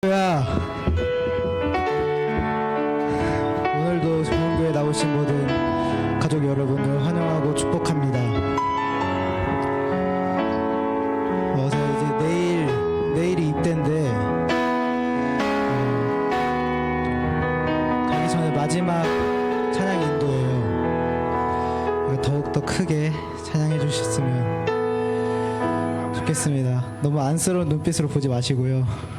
야, 오늘도 좋은 교회 나오신 모든 가족 여러분을 환영하고 축복합니다. 제가 이제 내일이 입대인데 가기 전에 마지막 찬양 인도예요. 더욱더 크게 찬양해 주셨으면 좋겠습니다. 너무 안쓰러운 눈빛으로 보지 마시고요.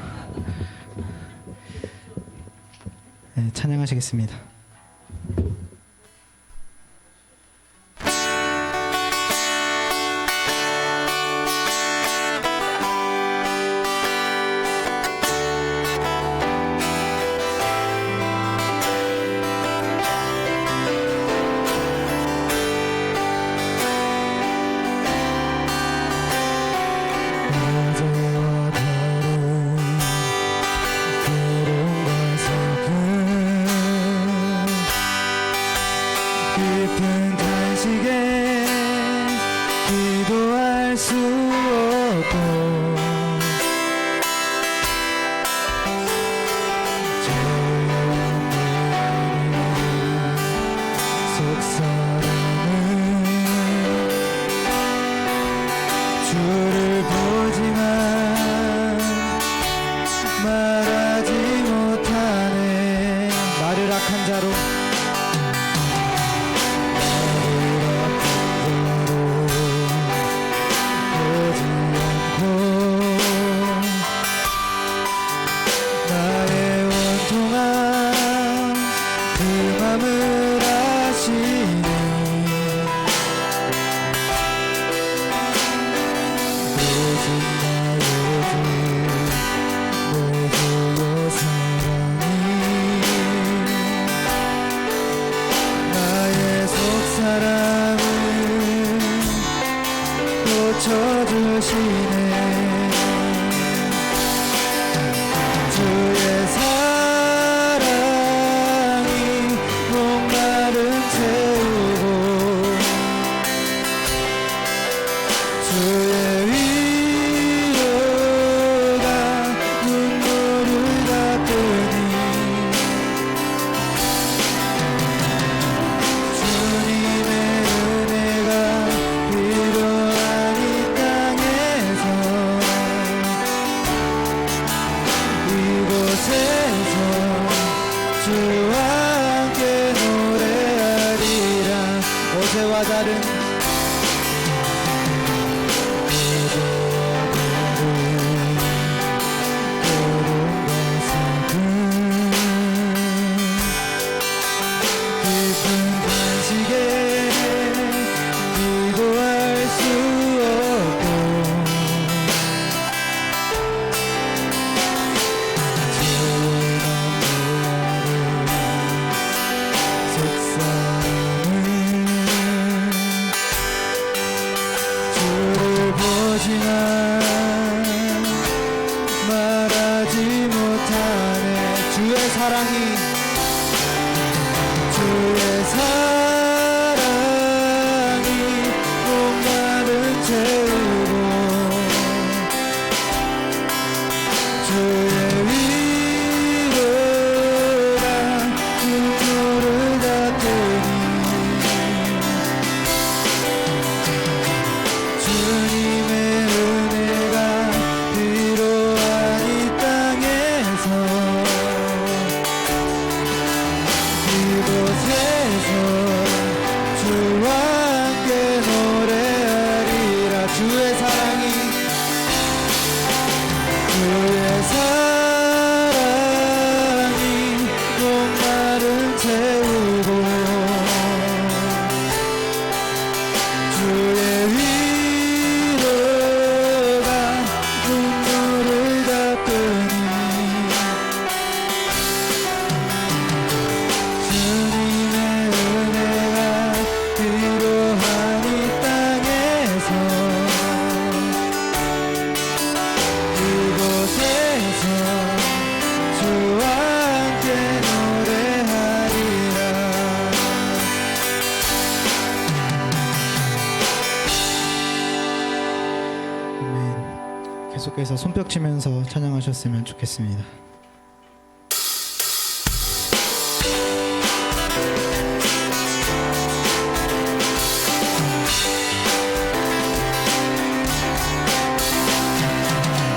네, 찬양하시겠습니다. 깊은 탄식에 기도할 수 없고 속사람은 주를 보지만 말하지 못하네. 나를 악한 자로 고쳐주시네. 주의 사랑이 목마름 채우고 주의 위로가 눈물을 닦으니 주님의 은혜가 필요한 이 땅에서 이곳에서 주와 함께 노래하리라. 어제와 다른 깊은 탄식에 기도할 수 없고 주를 보지만 말하지 못하네. 주의 사랑이 목마름 채우고 주의 위로가 눈물을 닦으니 주님의 은혜가 필요한 이 땅에서 이곳에서 주와 함께 노래하리라. 주의 사랑이 목마름 채우고 주의 위로가 눈물을 닦으니 주님의 은혜가 필요한 이 땅에서 이곳에서 주와 함께 노래하리라. 아멘. 계속해서 손뼉 치면서 찬양하셨으면 좋겠습니다.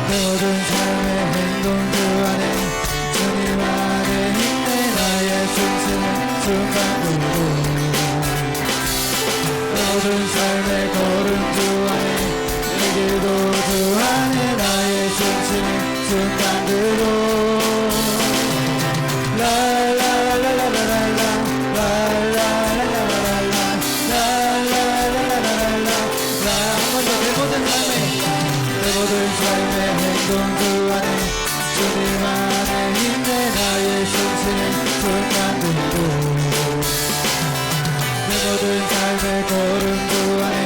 내 모든 삶의 행동 주 안에 주님 안에 있네 나의 숨쉬는 순간들도 모든 삶의 걸음 주 안에 내 길도 주 안에 나의 숨쉬는 순간들도 라라라라라라라 라라라라라라라 한번더 내 모든 삶의 행동 주 안에 주님 안에 있네 나의 숨쉬는 순간들도 내 모든 삶의 걸음 주 안에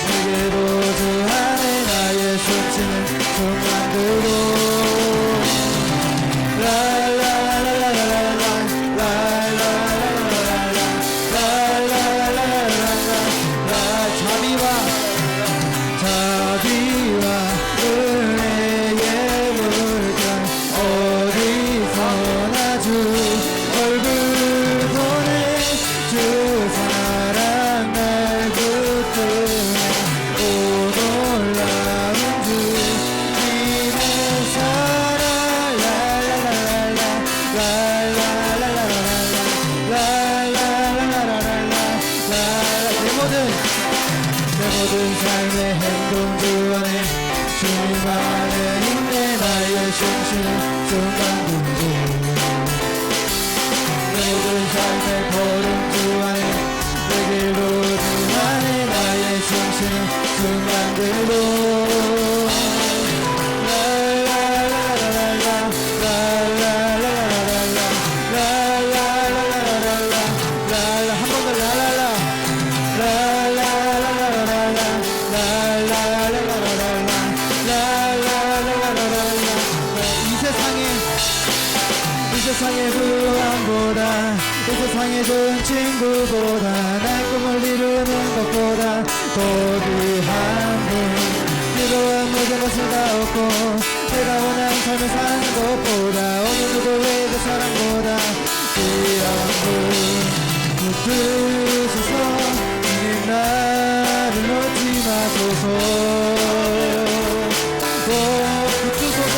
내게도 주 안에 나의 숨쉬는 순간들도 자비와 은혜의 물결 어디서나 주 얼굴 보내 주 사랑 날 붙드네 오 놀라운 주님의 사랑 내 모든 삶의 행동 주 안에 주님 안에 있네 나의 숨쉬는 순간들도 내 모든 삶의 걸음 주 안에 내 길도 주 안에 나의 숨쉬는 순간들도 세상의 불안보다 이 세상의 좋은 친구보다 날 꿈을 이루는 것보다 더 귀한 분 필요한 모든 것을 다 얻고 내가 원하는 삶을 사는 것보다 어느 누구의 그 사랑보다 귀한 분 붙드소서 주님 나를 놓지 마소서 붙드소서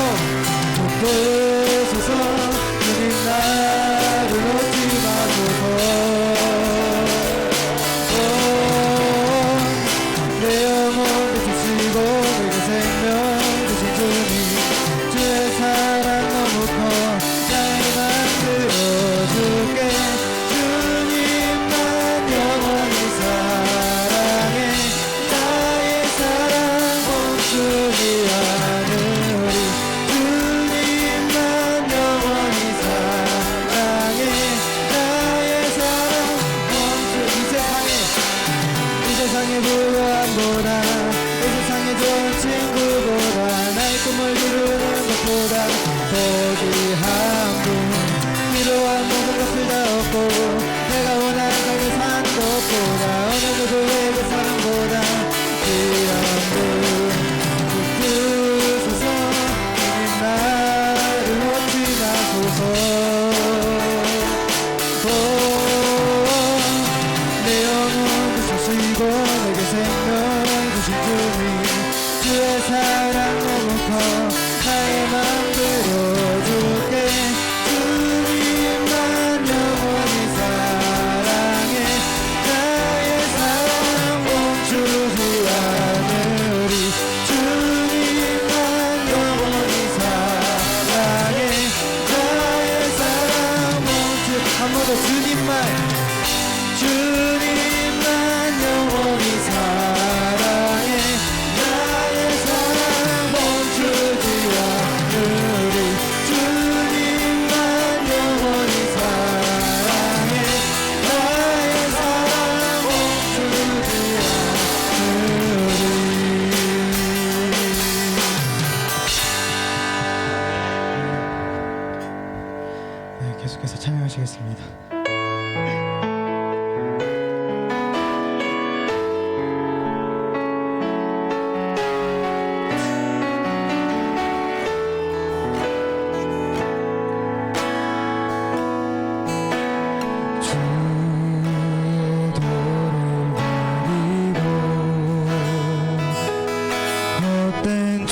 나를 놓지 마소서 내 영혼 주시고 내게 생명 주신 주님 주의 사랑 너무 커 나의 맘 들어줄게 주님만 영원히 사랑해 나의 사랑 멈추지 않으리 주님만 영원히 사랑해 나의 사랑 멈추 이 세상의 불안보다 이 세상의 좋은 친구보다 나의 꿈을 이루는 것보다 더 귀한 분 필요한 모든 것을 다 얻고 내가 원하는 삶을 사는 것보다 어느 누구의 그 사랑보다 귀한 분 붙드소서 주님 나를 놓지 마소서 내 영혼 주시고 내게 생명 주신 주님 주의 사랑 너무 커 나의 맘 들어줄게 주님만 영원히 사랑해 나의 사랑 멈추지 않으리 주님만 영원히 사랑해 나의 사랑 멈추 한 번 더 주님만 영원히 사랑해 나의 사랑 멈추지 않으리 주님만 영원히 사랑해 나의 사랑 멈추지 않으리 네, 계속해서 찬양하시겠습니다. 헛된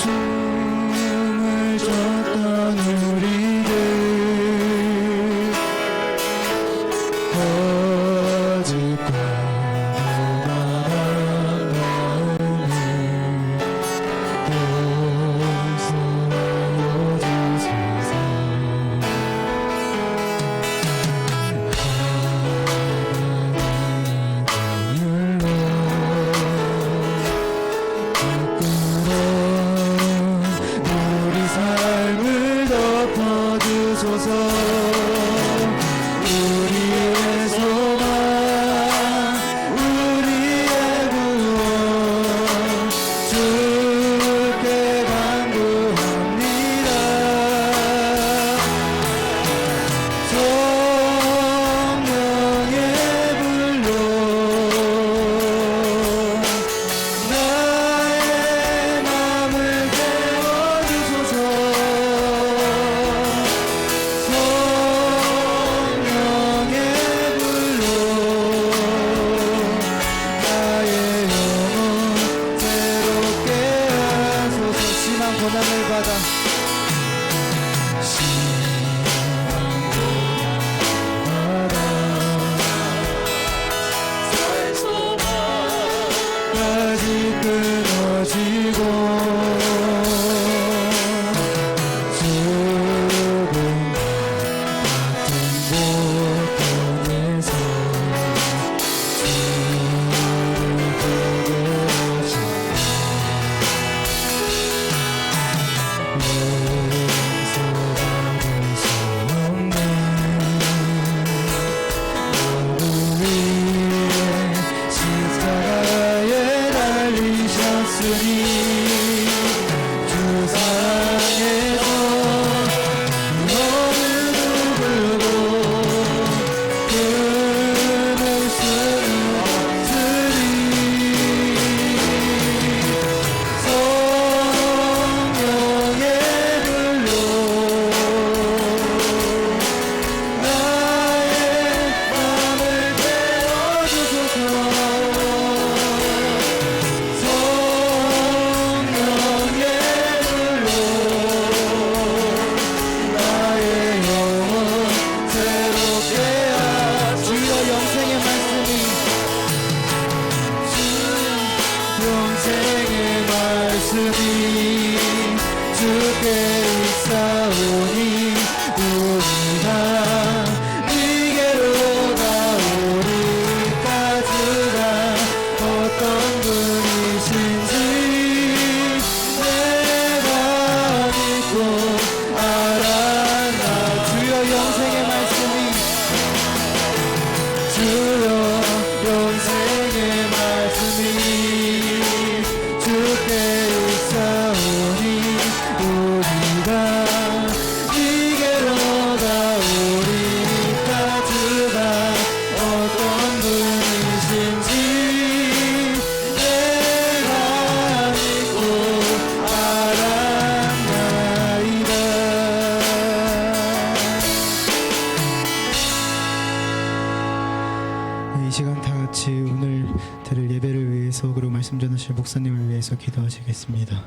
말씀 전하실 목사님을 위해서 기도하시겠습니다.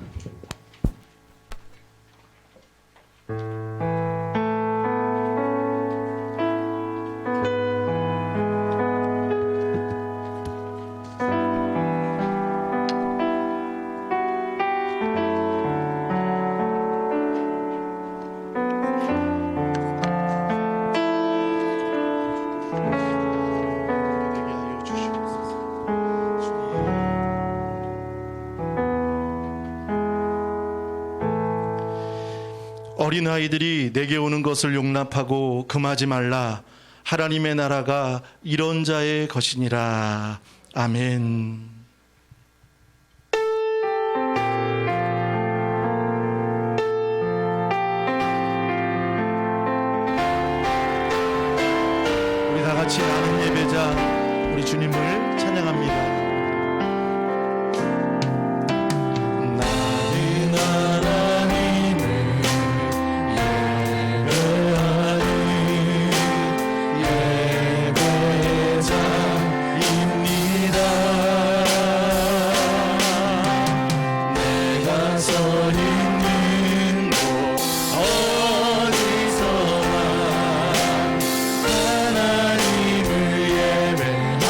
어린아이들이 내게 오는 것을 용납하고 금하지 말라. 하나님의 나라가 이런 자의 것이니라. 아멘. 우리 다 같이 나는 예배자, 우리 주님을 찬양합니다. 하나님을 예배합니다.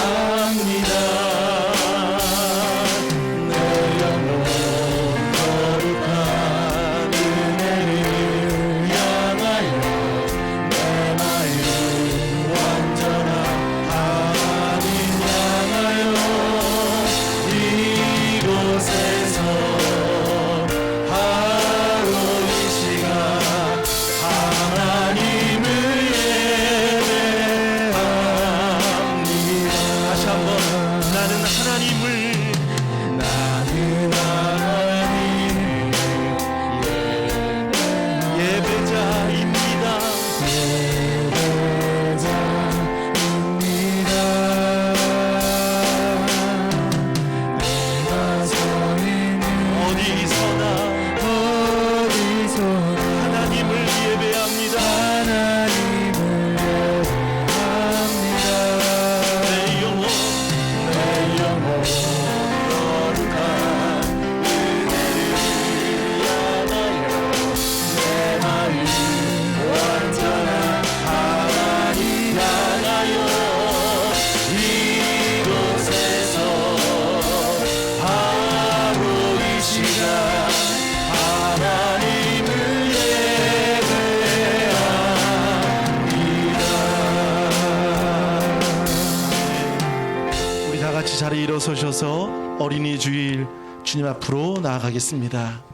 자리에 일어서셔서 어린이 주일 주님 앞으로 나아가겠습니다.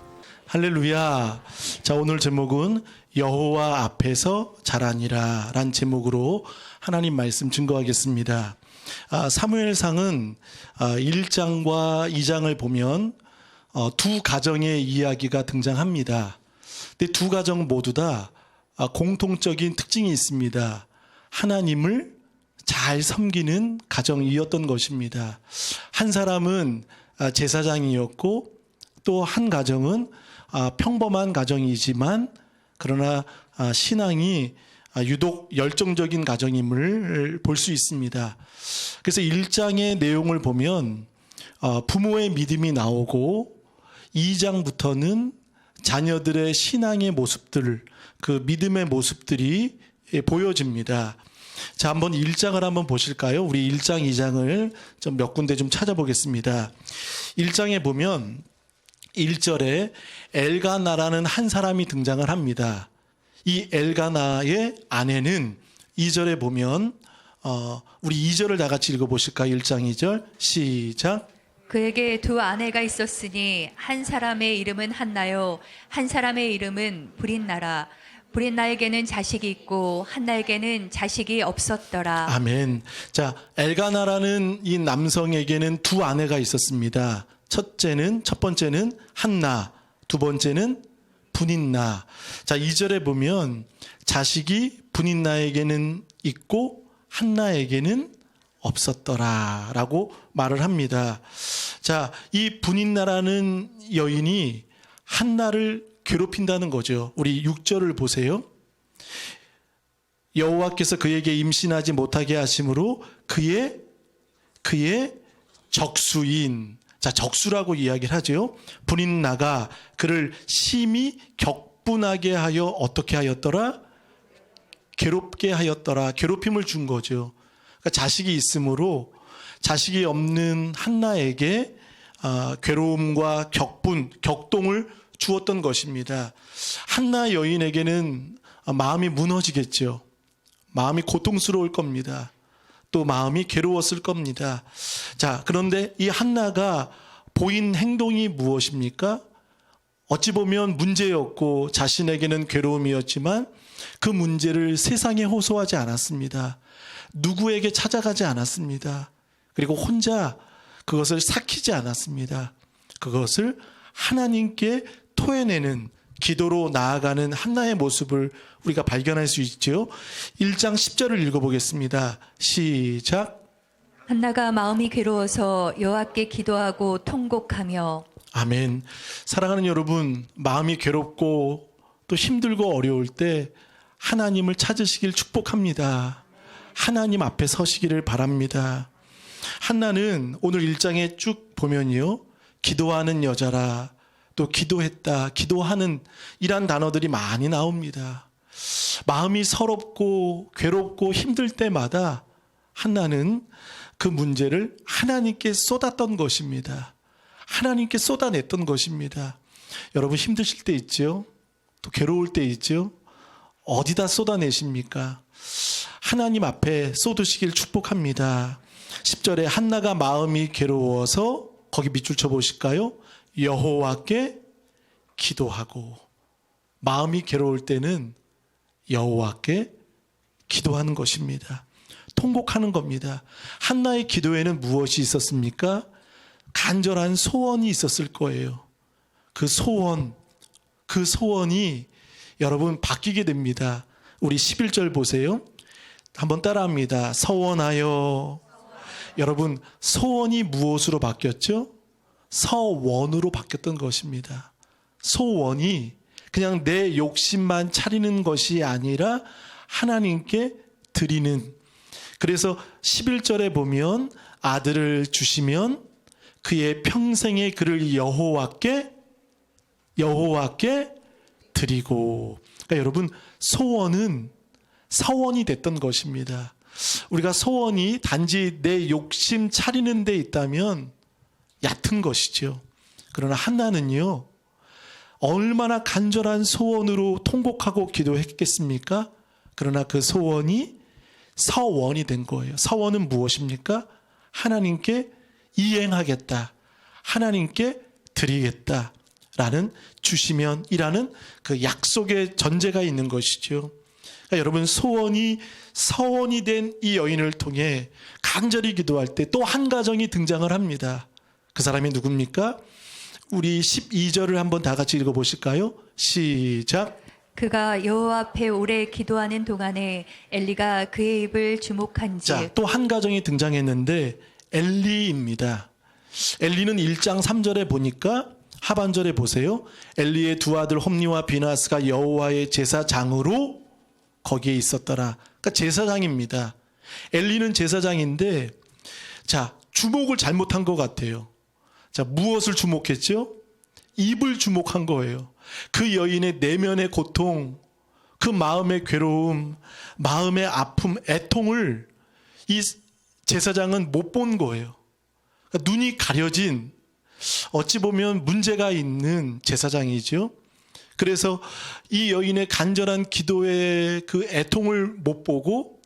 할렐루야. 자, 오늘 제목은 여호와 앞에서 자라니라 란 제목으로 하나님 말씀 증거하겠습니다. 사무엘상은 1장과 2장을 보면 두 가정의 이야기가 등장합니다. 근데 두 가정 모두 다 공통적인 특징이 있습니다. 하나님을 잘 섬기는 가정이었던 것입니다. 한 사람은 제사장이었고 또 한 가정은 평범한 가정이지만 그러나 신앙이 유독 열정적인 가정임을 볼 수 있습니다. 그래서 1장의 내용을 보면 부모의 믿음이 나오고 2장부터는 자녀들의 신앙의 모습들, 그 믿음의 모습들이 보여집니다. 자, 한번 1장을 한번 보실까요? 우리 1장, 2장을 좀 몇 군데 좀 찾아보겠습니다. 1장에 보면 1절에 엘가나라는 한 사람이 등장을 합니다. 이 엘가나의 아내는 2절에 보면 우리 2절을 다 같이 읽어보실까요? 1장 2절 시작. 그에게 두 아내가 있었으니 한 사람의 이름은 한나요, 한 사람의 이름은 브릿나라. 브릿나에게는 자식이 있고 한나에게는 자식이 없었더라. 아멘. 자, 엘가나라는 이 남성에게는 두 아내가 있었습니다. 첫 번째는 한나, 두 번째는 브릿나. 자, 2절에 보면 자식이 브릿나에게는 있고 한나에게는 없었더라 라고 말을 합니다. 자, 이 브릿나라는 여인이 한나를 괴롭힌다는 거죠. 우리 6절을 보세요. 여호와께서 그에게 임신하지 못하게 하심으로 그의 적수인, 자, 적수라고 이야기를 하죠. 브릿나가 그를 심히 격분하게 하여 어떻게 하였더라? 괴롭게 하였더라. 괴롭힘을 준 거죠. 그러니까 자식이 있으므로 자식이 없는 한나에게 괴로움과 격분, 격동을 주었던 것입니다. 한나 여인에게는 마음이 무너지겠죠. 마음이 고통스러울 겁니다. 또 마음이 괴로웠을 겁니다. 자, 그런데 이 한나가 보인 행동이 무엇입니까? 어찌 보면 문제였고 자신에게는 괴로움이었지만 그 문제를 세상에 호소하지 않았습니다. 누구에게 찾아가지 않았습니다. 그리고 혼자 그것을 삭히지 않았습니다. 그것을 하나님께 토해내는 기도로 나아가는 한나의 모습을 우리가 발견할 수 있죠. 1장 10절을 읽어보겠습니다. 시작. 한나가 마음이 괴로워서 여호와께 기도하고 통곡하며. 아멘. 사랑하는 여러분, 마음이 괴롭고 또 힘들고 어려울 때 하나님을 찾으시길 축복합니다. 하나님 앞에 서시기를 바랍니다. 한나는 오늘 1장에 쭉 보면요, 기도하는 여자라, 또 기도했다, 기도하는 이란 단어들이 많이 나옵니다. 마음이 서럽고 괴롭고 힘들 때마다 한나는 그 문제를 하나님께 쏟았던 것입니다. 하나님께 쏟아냈던 것입니다. 여러분 힘드실 때 있죠? 또 괴로울 때 있죠? 어디다 쏟아내십니까? 하나님 앞에 쏟으시길 축복합니다. 10절에 한나가 마음이 괴로워서, 거기 밑줄 쳐보실까요? 여호와께 기도하고. 마음이 괴로울 때는 여호와께 기도하는 것입니다. 통곡하는 겁니다. 한나의 기도에는 무엇이 있었습니까? 간절한 소원이 있었을 거예요. 그 소원이 여러분 바뀌게 됩니다. 우리 11절 보세요. 한번 따라합니다. 서원하여. 여러분, 소원이 무엇으로 바뀌었죠? 서원으로 바뀌었던 것입니다. 소원이 그냥 내 욕심만 차리는 것이 아니라 하나님께 드리는. 그래서 11절에 보면 아들을 주시면 그의 평생의 그를 여호와께 드리고. 그러니까 여러분, 소원은 서원이 됐던 것입니다. 우리가 소원이 단지 내 욕심 차리는 데 있다면 얕은 것이죠. 그러나 한나는요, 얼마나 간절한 소원으로 통곡하고 기도했겠습니까? 그러나 그 소원이 서원이 된 거예요. 서원은 무엇입니까? 하나님께 이행하겠다. 하나님께 드리겠다라는 주시면이라는 그 약속의 전제가 있는 것이죠. 그러니까 여러분 서원이 된 이 여인을 통해 간절히 기도할 때 또 한 가정이 등장을 합니다. 그 사람이 누굽니까? 우리 12절을 한번 다 같이 읽어보실까요? 시작. 그가 여호와 앞에 오래 기도하는 동안에 엘리가 그의 입을 주목한즉 자, 또 한 가정이 등장했는데 엘리입니다. 엘리는 1장 3절에 보니까 하반절에 보세요. 엘리의 두 아들 홈니와 비나스가 여호와의 제사장으로 거기에 있었더라. 그러니까 제사장입니다. 엘리는 제사장인데 자, 주목을 잘못한 것 같아요. 자, 무엇을 주목했죠? 입을 주목한 거예요. 그 여인의 내면의 고통, 그 마음의 괴로움, 마음의 아픔, 애통을 이 제사장은 못 본 거예요. 그러니까 눈이 가려진 어찌 보면 문제가 있는 제사장이죠. 그래서 이 여인의 간절한 기도의 그 애통을 못 보고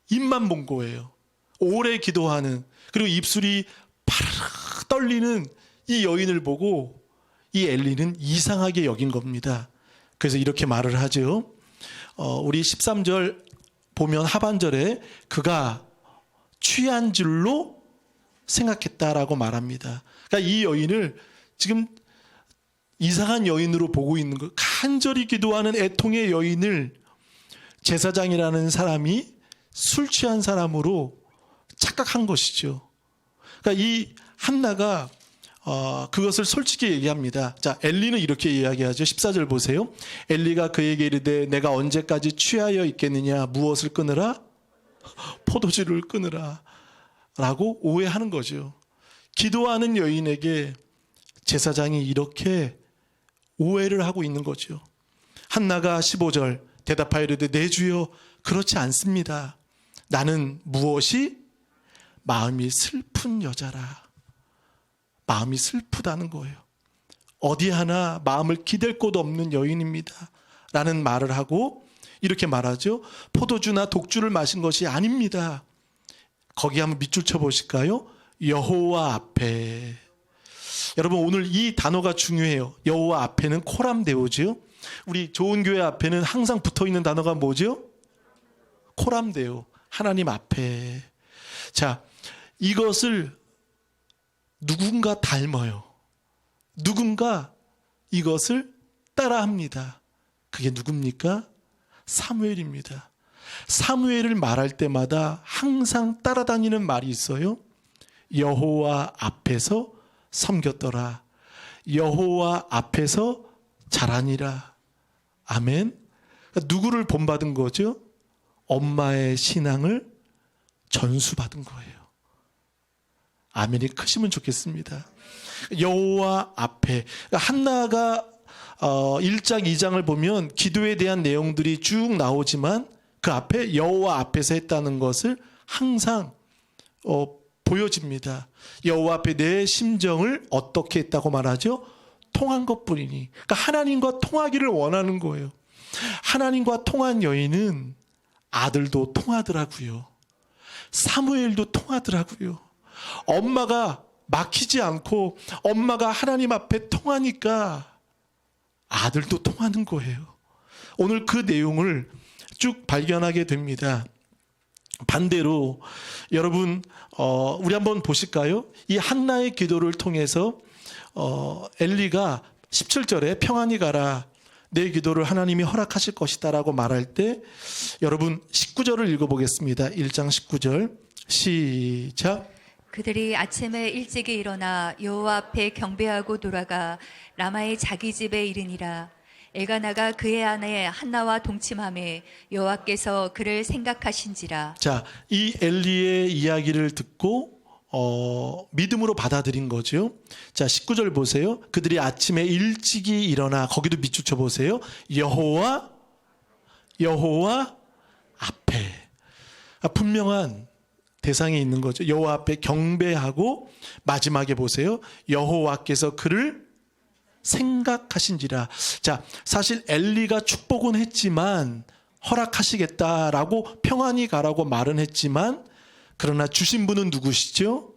입만 본 거예요. 오래 기도하는, 그리고 입술이 파르르 떨리는 이 여인을 보고 이 엘리는 이상하게 여긴 겁니다. 그래서 이렇게 말을 하죠. 우리 13절 보면 하반절에 그가 취한 줄로 생각했다라고 말합니다. 그러니까 이 여인을 지금 이상한 여인으로 보고 있는 거, 간절히 기도하는 애통의 여인을 제사장이라는 사람이 술 취한 사람으로 착각한 것이죠. 그러니까 이 한나가 그것을 솔직히 얘기합니다. 자, 엘리는 이렇게 이야기하죠. 14절 보세요. 엘리가 그에게 이르되 내가 언제까지 취하여 있겠느냐. 무엇을 끊으라? 포도주를 끊으라. 라고 오해하는 거죠. 기도하는 여인에게 제사장이 이렇게 오해를 하고 있는 거죠. 한나가 15절 대답하여 이르되 내 주여 그렇지 않습니다. 나는 무엇이 마음이 슬픈 여자라. 마음이 슬프다는 거예요. 어디 하나 마음을 기댈 곳 없는 여인입니다. 라는 말을 하고 이렇게 말하죠. 포도주나 독주를 마신 것이 아닙니다. 거기 한번 밑줄 쳐보실까요? 여호와 앞에. 여러분 오늘 이 단어가 중요해요. 여호와 앞에는 코람데오죠. 우리 좋은 교회 앞에는 항상 붙어있는 단어가 뭐죠? 코람데오. 하나님 앞에. 자, 이것을 누군가 닮아요. 누군가 이것을 따라합니다. 그게 누굽니까? 사무엘입니다. 사무엘을 말할 때마다 항상 따라다니는 말이 있어요. 여호와 앞에서 섬겼더라. 여호와 앞에서 자라니라. 아멘. 그러니까 누구를 본받은 거죠? 엄마의 신앙을 전수받은 거예요. 아멘이 크시면 좋겠습니다. 여호와 앞에. 그러니까 한나가 1장 2장을 보면 기도에 대한 내용들이 쭉 나오지만 그 앞에 여호와 앞에서 했다는 것을 항상 보여집니다. 여호와 앞에 내 심정을 어떻게 했다고 말하죠? 통한 것뿐이니. 그러니까 하나님과 통하기를 원하는 거예요. 하나님과 통한 여인은 아들도 통하더라고요. 사무엘도 통하더라고요. 엄마가 막히지 않고 엄마가 하나님 앞에 통하니까 아들도 통하는 거예요. 오늘 그 내용을 쭉 발견하게 됩니다. 반대로 여러분 우리 한번 보실까요? 이 한나의 기도를 통해서 엘리가 17절에 평안히 가라. 내 기도를 하나님이 허락하실 것이다 라고 말할 때 여러분 19절을 읽어보겠습니다. 1장 19절 시작. 그들이 아침에 일찍이 일어나 여호와 앞에 경배하고 돌아가 라마의 자기 집에 이르니라. 엘가나가 그의 아내 한나와 동침하매 여호와께서 그를 생각하신지라. 자, 이 엘리의 이야기를 듣고 믿음으로 받아들인 거죠. 자, 19절 보세요. 그들이 아침에 일찍이 일어나, 거기도 밑줄 쳐 보세요. 여호와 앞에. 분명한 대상이 있는 거죠. 여호와 앞에 경배하고 마지막에 보세요. 여호와께서 그를 생각하신지라. 자, 사실 엘리가 축복은 했지만 허락하시겠다라고 평안히 가라고 말은 했지만 그러나 주신 분은 누구시죠?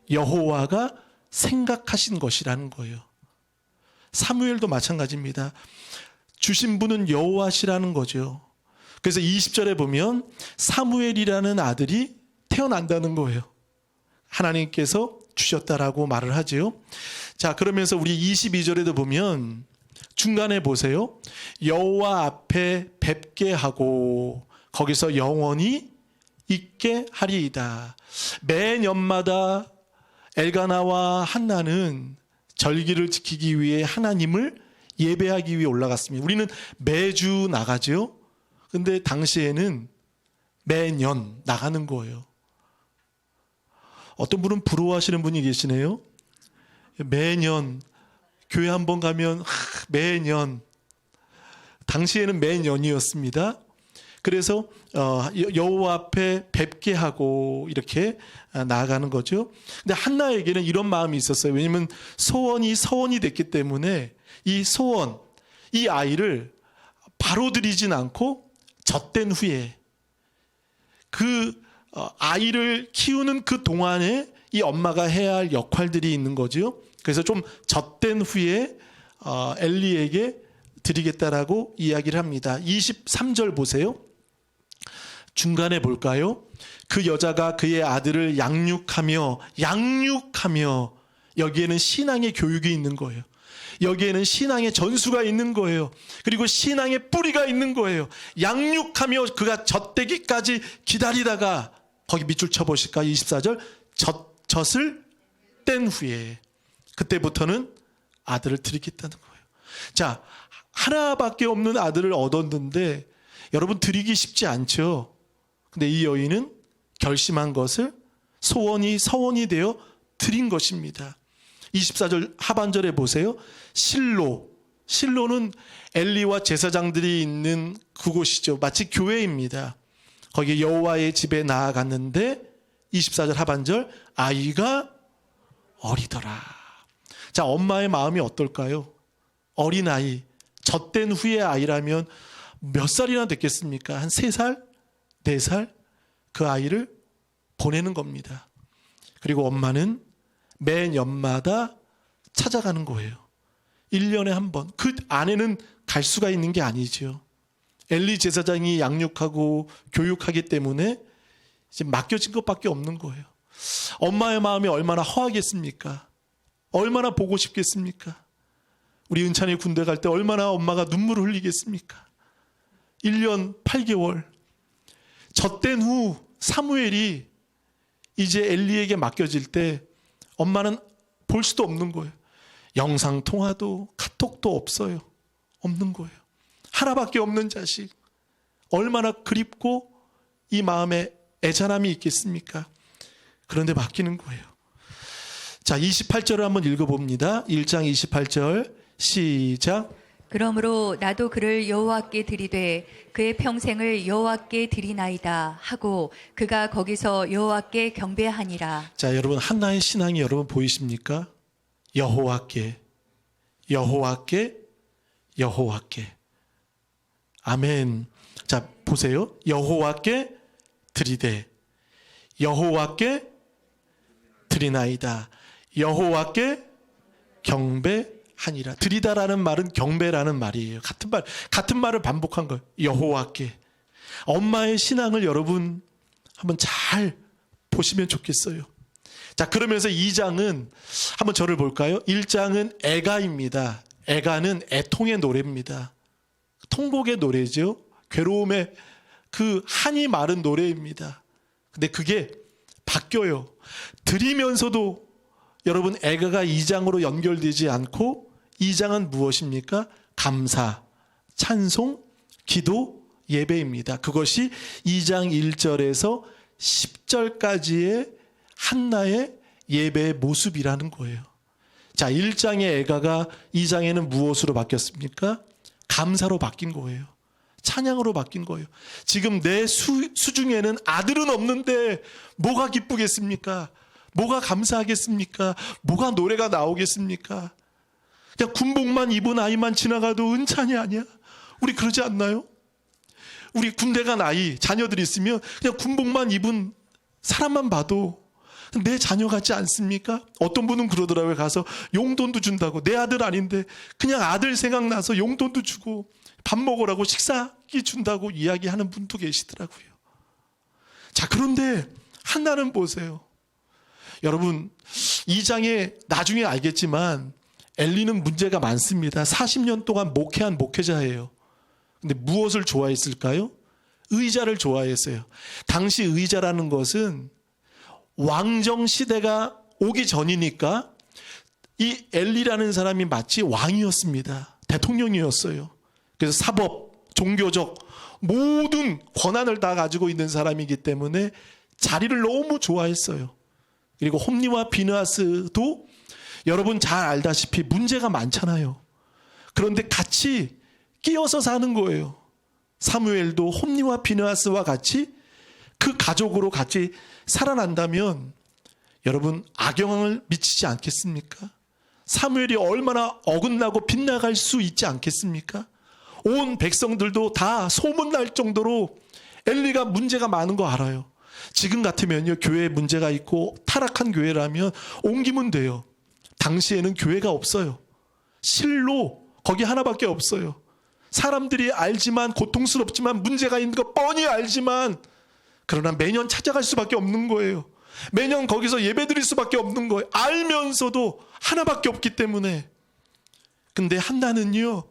여호와가 생각하신 것이라는 거예요. 사무엘도 마찬가지입니다. 주신 분은 여호와시라는 거죠. 그래서 20절에 보면 사무엘이라는 아들이 태어난다는 거예요. 하나님께서 주셨다라고 말을 하죠. 자, 그러면서 우리 22절에도 보면 중간에 보세요. 여호와 앞에 뵙게 하고 거기서 영원히 있게 하리이다. 매년마다 엘가나와 한나는 절기를 지키기 위해 하나님을 예배하기 위해 올라갔습니다. 우리는 매주 나가죠. 근데 당시에는 매년 나가는 거예요. 어떤 분은 부러워하시는 분이 계시네요. 매년 교회 한번 가면 매년, 당시에는 매년이었습니다. 그래서 여호와 앞에 뵙게 하고 이렇게 나아가는 거죠. 근데 한나에게는 이런 마음이 있었어요. 왜냐하면 소원이 서원이 됐기 때문에 이 소원, 이 아이를 바로 드리진 않고 젖된 후에 그 아이를 키우는 그 동안에 이 엄마가 해야 할 역할들이 있는 거죠. 그래서 좀 젖된 후에 엘리에게 드리겠다라고 이야기를 합니다. 23절 보세요. 중간에 볼까요? 그 여자가 그의 아들을 양육하며 여기에는 신앙의 교육이 있는 거예요. 여기에는 신앙의 전수가 있는 거예요. 그리고 신앙의 뿌리가 있는 거예요. 양육하며 그가 젖되기까지 기다리다가 거기 밑줄 쳐보실까? 24절 젖을 뗀 후에 그때부터는 아들을 드리겠다는 거예요. 자, 하나밖에 없는 아들을 얻었는데 여러분 드리기 쉽지 않죠. 근데 이 여인은 결심한 것을 소원이 서원이 되어 드린 것입니다. 24절 하반절에 보세요. 실로는 엘리와 제사장들이 있는 그곳이죠. 마치 교회입니다. 거기에 여호와의 집에 나아갔는데 24절 하반절 아이가 어리더라. 자, 엄마의 마음이 어떨까요? 어린아이, 젖된 후의 아이라면 몇 살이나 됐겠습니까? 한 3살? 4살? 그 아이를 보내는 겁니다. 그리고 엄마는 매년마다 찾아가는 거예요. 1년에 한 번. 그 안에는 갈 수가 있는 게 아니죠. 엘리 제사장이 양육하고 교육하기 때문에 이제 맡겨진 것밖에 없는 거예요. 엄마의 마음이 얼마나 허하겠습니까? 얼마나 보고 싶겠습니까? 우리 은찬이 군대 갈 때 얼마나 엄마가 눈물을 흘리겠습니까? 1년 8개월. 젖된 후 사무엘이 이제 엘리에게 맡겨질 때 엄마는 볼 수도 없는 거예요. 영상통화도 카톡도 없어요. 없는 거예요. 하나밖에 없는 자식. 얼마나 그립고 이 마음에 애잔함이 있겠습니까? 그런데 맡기는 거예요. 자, 28절을 한번 읽어봅니다. 1장 28절 시작. 그러므로 나도 그를 여호와께 드리되 그의 평생을 여호와께 드리나이다 하고 그가 거기서 여호와께 경배하니라. 자, 여러분 한나의 신앙이 여러분 보이십니까? 여호와께 아멘. 자, 보세요. 여호와께 드리되 여호와께 드리나이다. 여호와께 경배하니라. 드리다라는 말은 경배라는 말이에요. 같은 말을 반복한 거예요. 여호와께. 엄마의 신앙을 여러분 한번 잘 보시면 좋겠어요. 자, 그러면서 2장은 한번 저를 볼까요? 1장은 애가입니다. 애가는 애통의 노래입니다. 통곡의 노래죠. 괴로움의 그 한이 마른 노래입니다. 근데 그게 바뀌어요. 드리면서도 여러분 애가가 2장으로 연결되지 않고 2장은 무엇입니까? 감사, 찬송, 기도, 예배입니다. 그것이 2장 1절에서 10절까지의 한나의 예배의 모습이라는 거예요. 자, 1장의 애가가 2장에는 무엇으로 바뀌었습니까? 감사로 바뀐 거예요. 찬양으로 바뀐 거예요. 지금 내 수중에는 아들은 없는데 뭐가 기쁘겠습니까? 뭐가 감사하겠습니까? 뭐가 노래가 나오겠습니까? 그냥 군복만 입은 아이만 지나가도 은찬이 아니야? 우리 그러지 않나요? 우리 군대 간 아이, 자녀들이 있으면 그냥 군복만 입은 사람만 봐도 내 자녀 같지 않습니까? 어떤 분은 그러더라고요. 가서 용돈도 준다고. 내 아들 아닌데 그냥 아들 생각나서 용돈도 주고 밥 먹으라고 식사기 준다고 이야기하는 분도 계시더라고요. 자, 그런데 한나는 보세요. 여러분, 이 장에 나중에 알겠지만 엘리는 문제가 많습니다. 40년 동안 목회한 목회자예요. 근데 무엇을 좋아했을까요? 의자를 좋아했어요. 당시 의자라는 것은 왕정 시대가 오기 전이니까 이 엘리라는 사람이 마치 왕이었습니다. 대통령이었어요. 그래서 사법, 종교적 모든 권한을 다 가지고 있는 사람이기 때문에 자리를 너무 좋아했어요. 그리고 홈리와 비느하스도 여러분 잘 알다시피 문제가 많잖아요. 그런데 같이 끼어서 사는 거예요. 사무엘도 홈리와 비느하스와 같이 그 가족으로 같이 살아난다면 여러분 악영향을 미치지 않겠습니까? 사무엘이 얼마나 어긋나고 빗나갈 수 있지 않겠습니까? 온 백성들도 다 소문날 정도로 엘리가 문제가 많은 거 알아요. 지금 같으면요, 교회에 문제가 있고 타락한 교회라면 옮기면 돼요. 당시에는 교회가 없어요. 실로 거기 하나밖에 없어요. 사람들이 알지만, 고통스럽지만, 문제가 있는 거 뻔히 알지만, 그러나 매년 찾아갈 수밖에 없는 거예요. 매년 거기서 예배 드릴 수밖에 없는 거예요. 알면서도 하나밖에 없기 때문에. 근데 한나는요,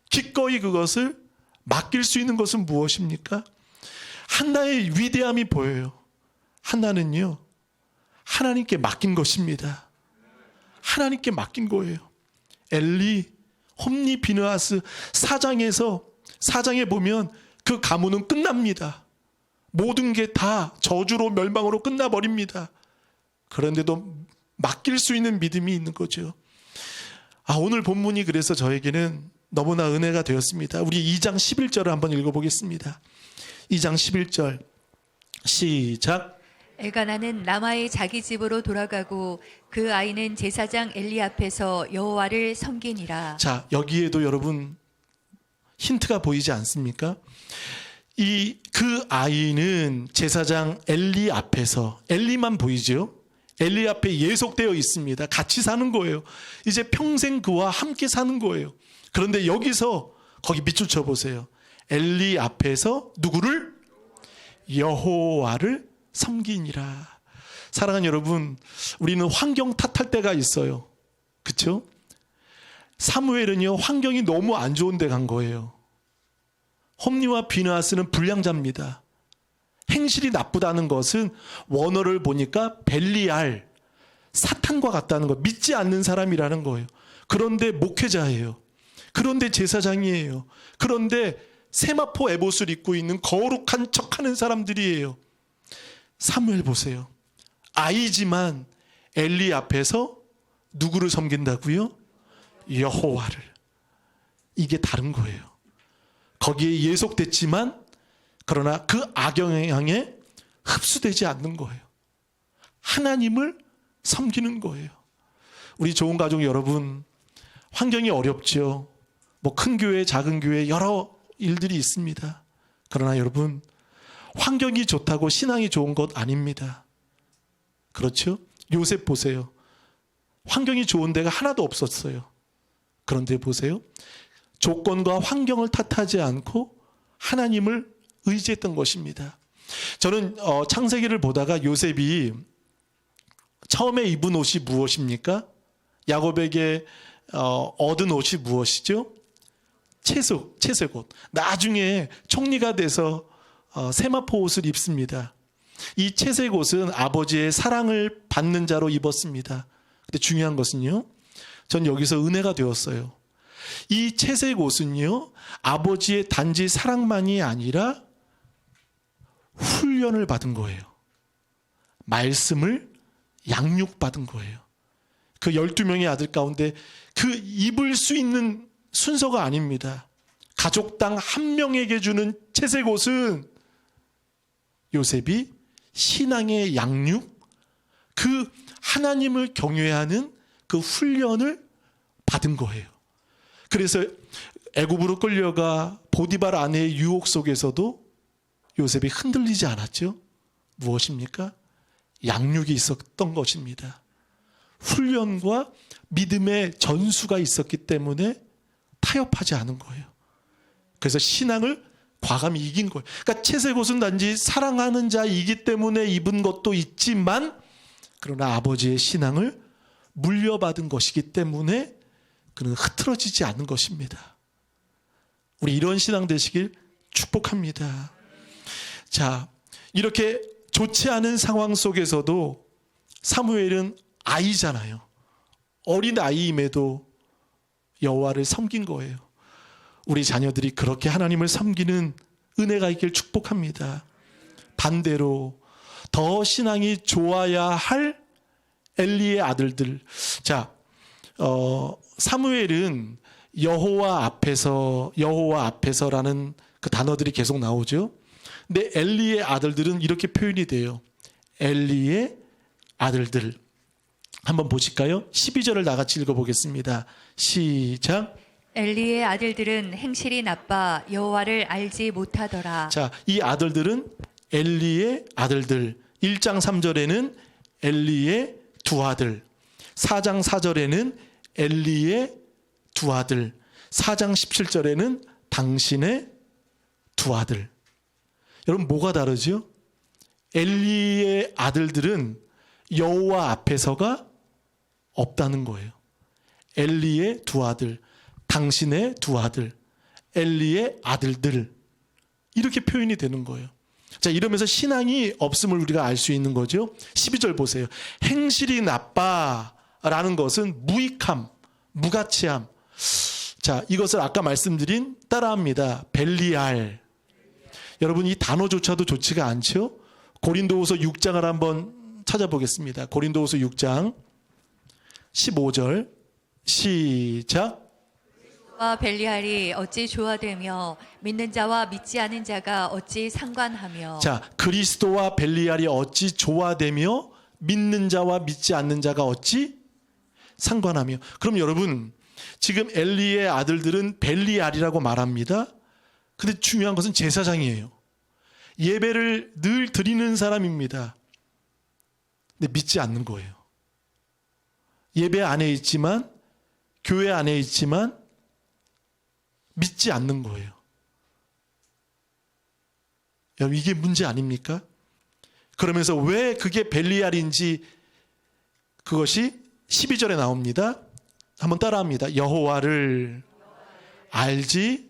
기꺼이 그것을 맡길 수 있는 것은 무엇입니까? 한나의 위대함이 보여요. 한나는요, 하나님께 맡긴 것입니다. 하나님께 맡긴 거예요. 엘리, 홈리, 비느하스 4장에 보면 그 가문은 끝납니다. 모든 게 다 저주로 멸망으로 끝나버립니다. 그런데도 맡길 수 있는 믿음이 있는 거죠. 오늘 본문이 그래서 저에게는 너무나 은혜가 되었습니다. 우리 2장 11절을 한번 읽어보겠습니다. 2장 11절 시작. 엘가나는 라마의 자기 집으로 돌아가고 그 아이는 제사장 엘리 앞에서 여호와를 섬기니라. 자, 여기에도 여러분 힌트가 보이지 않습니까? 그 아이는 제사장 엘리 앞에서, 엘리만 보이죠? 엘리 앞에 예속되어 있습니다. 같이 사는 거예요. 이제 평생 그와 함께 사는 거예요. 그런데 여기서 거기 밑줄 쳐보세요. 엘리 앞에서 누구를? 여호와를 섬기니라. 사랑하는 여러분, 우리는 환경 탓할 때가 있어요. 그렇죠? 사무엘은요, 환경이 너무 안 좋은 데 간 거예요. 홈리와 비느하스는 불량자입니다. 행실이 나쁘다는 것은 원어를 보니까 벨리알, 사탄과 같다는 거, 믿지 않는 사람이라는 거예요. 그런데 목회자예요. 그런데 제사장이에요. 그런데 세마포 에봇을 입고 있는 거룩한 척하는 사람들이에요. 사무엘 보세요. 아이지만 엘리 앞에서 누구를 섬긴다고요? 여호와를. 이게 다른 거예요. 거기에 예속됐지만 그러나 그 악영향에 흡수되지 않는 거예요. 하나님을 섬기는 거예요. 우리 좋은 가족 여러분, 환경이 어렵죠. 뭐 큰 교회, 작은 교회 여러 일들이 있습니다. 그러나 여러분, 환경이 좋다고 신앙이 좋은 것 아닙니다. 그렇죠? 요셉 보세요. 환경이 좋은 데가 하나도 없었어요. 그런데 보세요. 조건과 환경을 탓하지 않고 하나님을 의지했던 것입니다. 저는 창세기를 보다가 요셉이 처음에 입은 옷이 무엇입니까? 야곱에게 얻은 옷이 무엇이죠? 채색옷. 나중에 총리가 돼서 세마포 옷을 입습니다. 이 채색옷은 아버지의 사랑을 받는 자로 입었습니다. 근데 중요한 것은요, 전 여기서 은혜가 되었어요. 이 채색옷은요, 아버지의 단지 사랑만이 아니라 훈련을 받은 거예요. 말씀을 양육받은 거예요. 그 12명의 아들 가운데 그 입을 수 있는 순서가 아닙니다. 가족당 한 명에게 주는 채색옷은 요셉이 신앙의 양육, 그 하나님을 경외하는 그 훈련을 받은 거예요. 그래서 애굽으로 끌려가 보디발 아내의 유혹 속에서도 요셉이 흔들리지 않았죠. 무엇입니까? 양육이 있었던 것입니다. 훈련과 믿음의 전수가 있었기 때문에 타협하지 않은 거예요. 그래서 신앙을 과감히 이긴 거예요. 그러니까 채색옷은 단지 사랑하는 자이기 때문에 입은 것도 있지만, 그러나 아버지의 신앙을 물려받은 것이기 때문에 그는 흐트러지지 않는 것입니다. 우리 이런 신앙 되시길 축복합니다. 자, 이렇게 좋지 않은 상황 속에서도 사무엘은 아이잖아요. 어린 아이임에도 여호와를 섬긴 거예요. 우리 자녀들이 그렇게 하나님을 섬기는 은혜가 있길 축복합니다. 반대로 더 신앙이 좋아야 할 엘리의 아들들. 자, 사무엘은 여호와 앞에서라는 그 단어들이 계속 나오죠. 근데 엘리의 아들들은 이렇게 표현이 돼요. 엘리의 아들들. 한번 보실까요? 12절을 다 같이 읽어보겠습니다. 시작. 엘리의 아들들은 행실이 나빠 여호와를 알지 못하더라. 자, 이 아들들은 엘리의 아들들. 1장 3절에는 엘리의 두 아들, 4장 4절에는 엘리의 두 아들, 4장 17절에는 당신의 두 아들. 여러분, 뭐가 다르죠? 엘리의 아들들은 여호와 앞에서가 없다는 거예요. 엘리의 두 아들, 당신의 두 아들, 엘리의 아들들, 이렇게 표현이 되는 거예요. 자, 이러면서 신앙이 없음을 우리가 알 수 있는 거죠. 12절 보세요. 행실이 나빠라는 것은 무익함, 무가치함. 자, 이것을 아까 말씀드린 따라합니다. 벨리알. 여러분, 이 단어조차도 좋지가 않죠? 고린도후서 6장을 한번 찾아보겠습니다. 고린도후서 6장 15절 시작. 와 벨리알이 어찌 조화되며 믿는 자와 믿지 않은 자가 어찌 상관하며. 자, 그리스도와 벨리알이 어찌 조화되며 믿는 자와 믿지 않는 자가 어찌 상관하며. 그럼 여러분, 지금 엘리의 아들들은 벨리알이라고 말합니다. 근데 중요한 것은 제사장이에요. 예배를 늘 드리는 사람입니다. 근데 믿지 않는 거예요. 예배 안에 있지만, 교회 안에 있지만 믿지 않는 거예요. 여러분, 이게 문제 아닙니까? 그러면서 왜 그게 벨리알인지 그것이 12절에 나옵니다. 한번 따라합니다. 여호와를 알지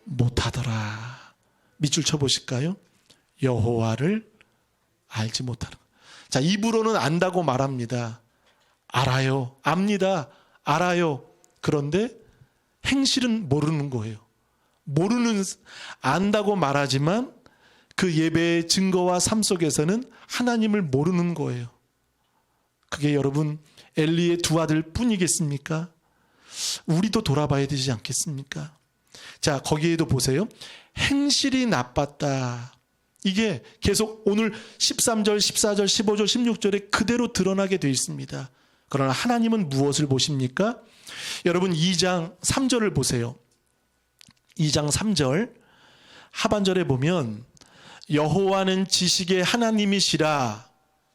못하더라. 밑줄 쳐보실까요? 여호와를 알지 못하는. 자, 입으로는 안다고 말합니다. 알아요. 압니다. 알아요. 그런데 행실은 모르는 거예요. 안다고 말하지만 그 예배의 증거와 삶 속에서는 하나님을 모르는 거예요. 그게 여러분 엘리의 두 아들 뿐이겠습니까? 우리도 돌아봐야 되지 않겠습니까? 자, 거기에도 보세요. 행실이 나빴다. 이게 계속 오늘 13절, 14절, 15절, 16절에 그대로 드러나게 되어 있습니다. 그러나 하나님은 무엇을 보십니까? 여러분 2장 3절을 보세요. 2장 3절 하반절에 보면 여호와는 지식의 하나님이시라.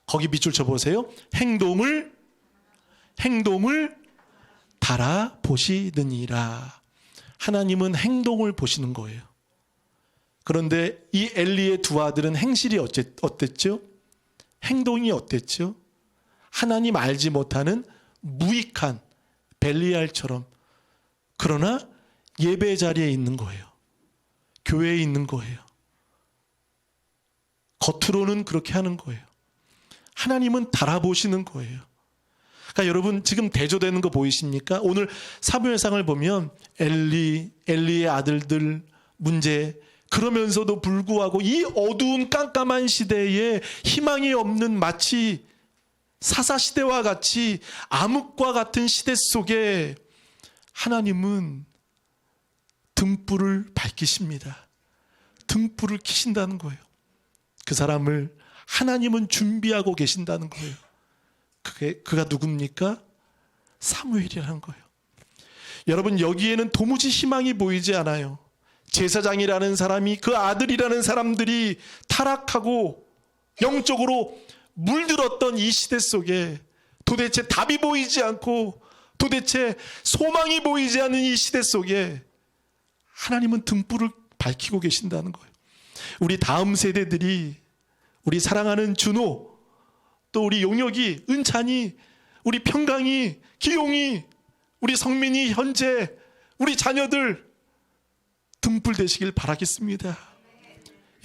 거기 밑줄 쳐보세요. 행동을 달아보시느니라. 하나님은 행동을 보시는 거예요. 그런데 이 엘리의 두 아들은 행실이 어땠죠? 행동이 어땠죠? 하나님 알지 못하는 무익한 벨리알처럼. 그러나 예배 자리에 있는 거예요. 교회에 있는 거예요. 겉으로는 그렇게 하는 거예요. 하나님은 달아보시는 거예요. 그러니까 여러분 지금 대조되는 거 보이십니까? 오늘 사무엘상을 보면 엘리의 아들들 문제, 그러면서도 불구하고 이 어두운 깜깜한 시대에 희망이 없는 마치 사사시대와 같이 암흑과 같은 시대 속에 하나님은 등불을 밝히십니다. 등불을 켜신다는 거예요. 그 사람을 하나님은 준비하고 계신다는 거예요. 그가 누굽니까? 사무엘이라는 거예요. 여러분 여기에는 도무지 희망이 보이지 않아요. 제사장이라는 사람이, 그 아들이라는 사람들이 타락하고 영적으로 물들었던 이 시대 속에 도대체 답이 보이지 않고 도대체 소망이 보이지 않는 이 시대 속에 하나님은 등불을 밝히고 계신다는 거예요. 우리 다음 세대들이, 우리 사랑하는 준호, 또 우리 용혁이, 은찬이, 우리 평강이, 기용이, 우리 성민이, 현재 우리 자녀들 등불 되시길 바라겠습니다.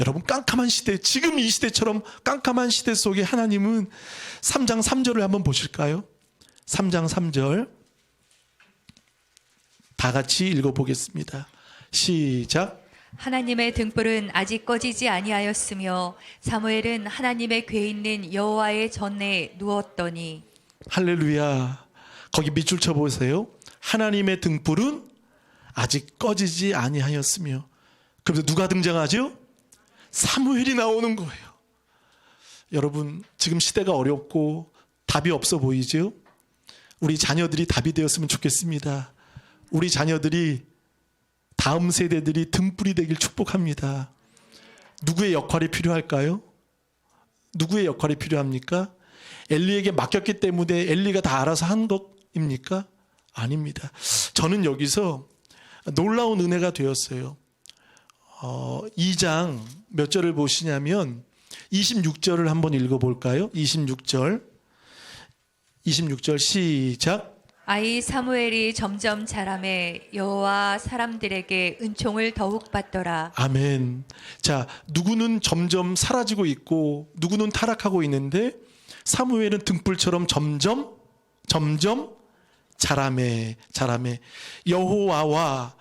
여러분, 깜깜한 시대, 지금 이 시대처럼 깜깜한 시대 속에 하나님은 3장 3절을 한번 보실까요? 3장 3절 다 같이 읽어보겠습니다. 시작. 하나님의 등불은 아직 꺼지지 아니하였으며 사무엘은 하나님의 궤 있는 여호와의 전에 누웠더니. 할렐루야. 거기 밑줄 쳐보세요. 하나님의 등불은 아직 꺼지지 아니하였으며. 그래서 누가 등장하죠? 사무엘이 나오는 거예요. 여러분, 지금 시대가 어렵고 답이 없어 보이죠? 우리 자녀들이 답이 되었으면 좋겠습니다. 우리 자녀들이, 다음 세대들이 등불이 되길 축복합니다. 누구의 역할이 필요할까요? 누구의 역할이 필요합니까? 엘리에게 맡겼기 때문에 엘리가 다 알아서 한 것입니까? 아닙니다. 저는 여기서 놀라운 은혜가 되었어요. 2장 몇 절을 보시냐면 26절을 한번 읽어볼까요? 26절 시작. 아이 사무엘이 점점 자라매 여호와 사람들에게 은총을 더욱 받더라. 아멘. 자, 누구는 점점 사라지고 있고 누구는 타락하고 있는데 사무엘은 등불처럼 점점 자라매. 여호와와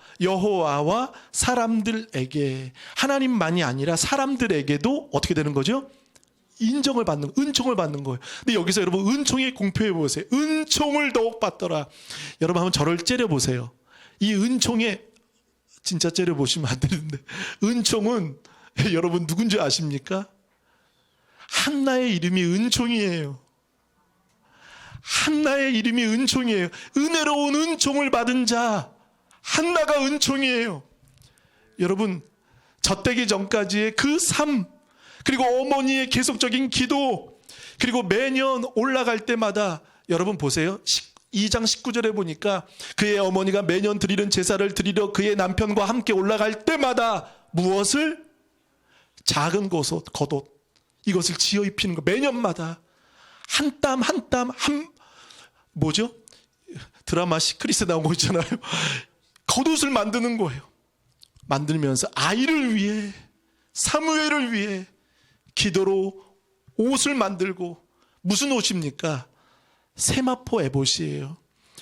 사람들에게, 하나님만이 아니라 사람들에게도 어떻게 되는 거죠? 은총을 받는 거예요. 근데 여기서 여러분 은총의 공표해 보세요. 은총을 더욱 받더라. 여러분 한번 저를 째려 보세요. 이 은총에, 진짜 째려 보시면 안 되는데, 은총은 여러분 누군지 아십니까? 한나의 이름이 은총이에요. 한나의 이름이 은총이에요. 은혜로운 은총을 받은 자, 한나가 은총이에요. 여러분, 젖되기 전까지의 그 삶, 그리고 어머니의 계속적인 기도, 그리고 매년 올라갈 때마다, 여러분 보세요. 2장 19절에 보니까 그의 어머니가 매년 드리는 제사를 드리러 그의 남편과 함께 올라갈 때마다 무엇을? 작은 겉옷, 이것을 지어 입히는 거. 매년마다 한 땀 뭐죠? 드라마 시크릿에 나온 거 있잖아요. 겉옷을 만드는 거예요. 만들면서 아이를 위해, 사무엘을 위해 기도로 옷을 만들고, 무슨 옷입니까? 세마포 에봇이에요.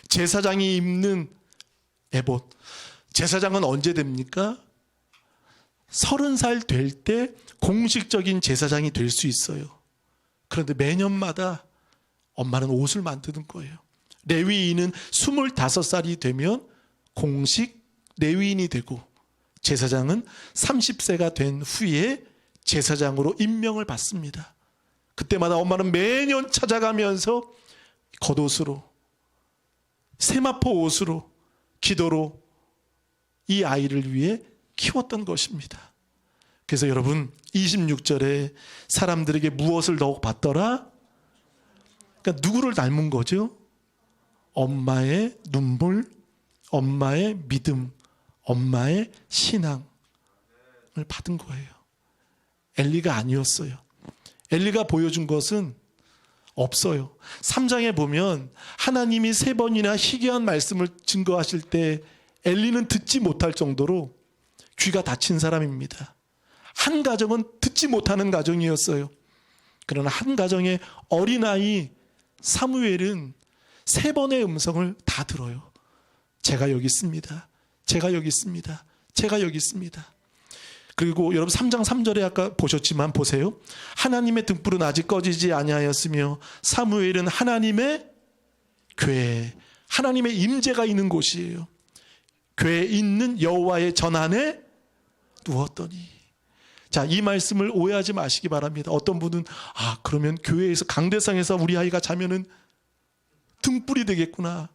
제사장이 입는 에봇. 제사장은 언제 됩니까? 30살 될 때 공식적인 제사장이 될 수 있어요. 그런데 매년마다 엄마는 옷을 만드는 거예요. 레위인은 25살이 되면 공식 레위인이 되고, 제사장은 30세가 된 후에 제사장으로 임명을 받습니다. 그때마다 엄마는 매년 찾아가면서 겉옷으로, 세마포 옷으로, 기도로 이 아이를 위해 키웠던 것입니다. 그래서 여러분, 26절에 사람들에게 무엇을 더욱 받더라? 그러니까 누구를 닮은 거죠? 엄마의 눈물, 엄마의 믿음, 엄마의 신앙을 받은 거예요. 엘리가 아니었어요. 엘리가 보여준 것은 없어요. 3장에 보면 하나님이 3번이나 희귀한 말씀을 증거하실 때 엘리는 듣지 못할 정도로 귀가 닫힌 사람입니다. 한 가정은 듣지 못하는 가정이었어요. 그러나 한 가정의 어린아이 사무엘은 3번의 음성을 다 들어요. 제가 여기 있습니다. 제가 여기 있습니다. 제가 여기 있습니다. 그리고 여러분 3장 3절에 아까 보셨지만 보세요. 하나님의 등불은 아직 꺼지지 아니하였으며 사무엘은 하나님의 궤, 하나님의 임재가 있는 곳이에요. 궤 있는 여호와의 전 안에 누웠더니. 자, 이 말씀을 오해하지 마시기 바랍니다. 어떤 분은 그러면 교회에서 강대상에서 우리 아이가 자면은 등불이 되겠구나.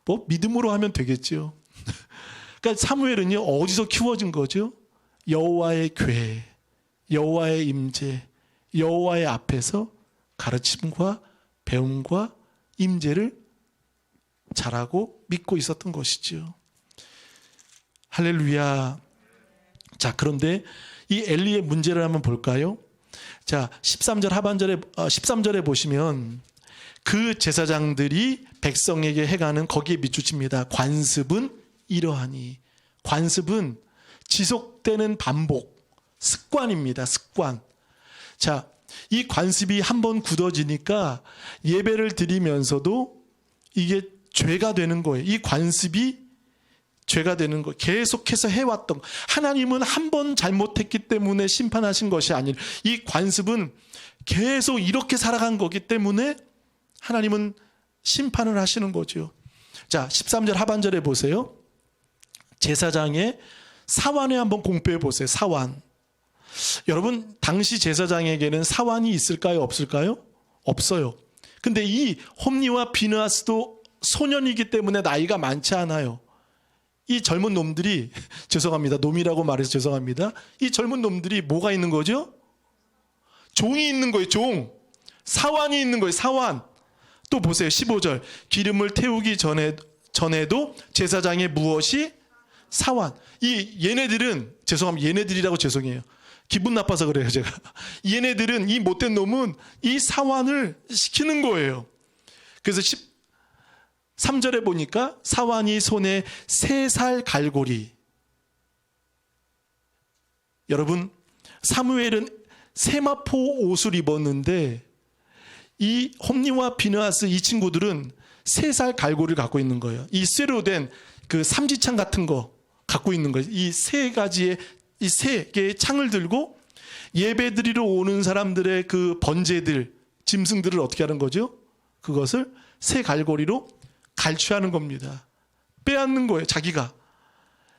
뭐 믿음으로 하면 되겠죠. 그러니까 사무엘은요, 어디서 키워진 거죠? 여호와의 궤, 여호와의 임재, 여호와의 앞에서 가르침과 배움과 임재를 잘하고 믿고 있었던 것이죠. 할렐루야. 자, 그런데 이 엘리의 문제를 한번 볼까요? 자, 13절 하반절에 13절에 보시면 그 제사장들이 백성에게 해가는 거기에 밑줄칩니다. 관습은 이러하니. 관습은 지속되는 반복, 습관입니다. 습관. 자, 이 관습이 한번 굳어지니까 예배를 드리면서도 이게 죄가 되는 거예요. 이 관습이 죄가 되는 거. 계속해서 해왔던. 하나님은 한 번 잘못했기 때문에 심판하신 것이 아니라 이 관습은 계속 이렇게 살아간 거기 때문에 하나님은 심판을 하시는 거죠. 자, 13절 하반절에 보세요. 제사장의 사환에 한번 공표해 보세요. 사환. 여러분, 당시 제사장에게는 사환이 있을까요? 없을까요? 없어요. 근데 이 홈니와 비느하스도 소년이기 때문에 나이가 많지 않아요. 이 젊은 놈들이 죄송합니다. 놈이라고 말해서 죄송합니다. 이 젊은 놈들이 뭐가 있는 거죠? 종이 있는 거예요. 종. 사환이 있는 거예요. 사환. 또 보세요. 15절. 기름을 태우기 전에도 제사장의 무엇이? 사환. 이 얘네들은 죄송합니다. 얘네들이라고 죄송해요. 기분 나빠서 그래요, 제가. 얘네들은 이 못된 놈은 이 사환을 시키는 거예요. 그래서 13절에 보니까 사환이 손에 3살 갈고리. 여러분, 사무엘은 세마포 옷을 입었는데 이 홈니와 비느하스 이 친구들은 3살 갈고리를 갖고 있는 거예요. 이 쇠로 된 그 삼지창 같은 거 갖고 있는 거예요. 이 3개의 창을 들고 예배드리러 오는 사람들의 그 번제들, 짐승들을 어떻게 하는 거죠? 그것을 새 갈고리로 갈취하는 겁니다. 빼앗는 거예요, 자기가.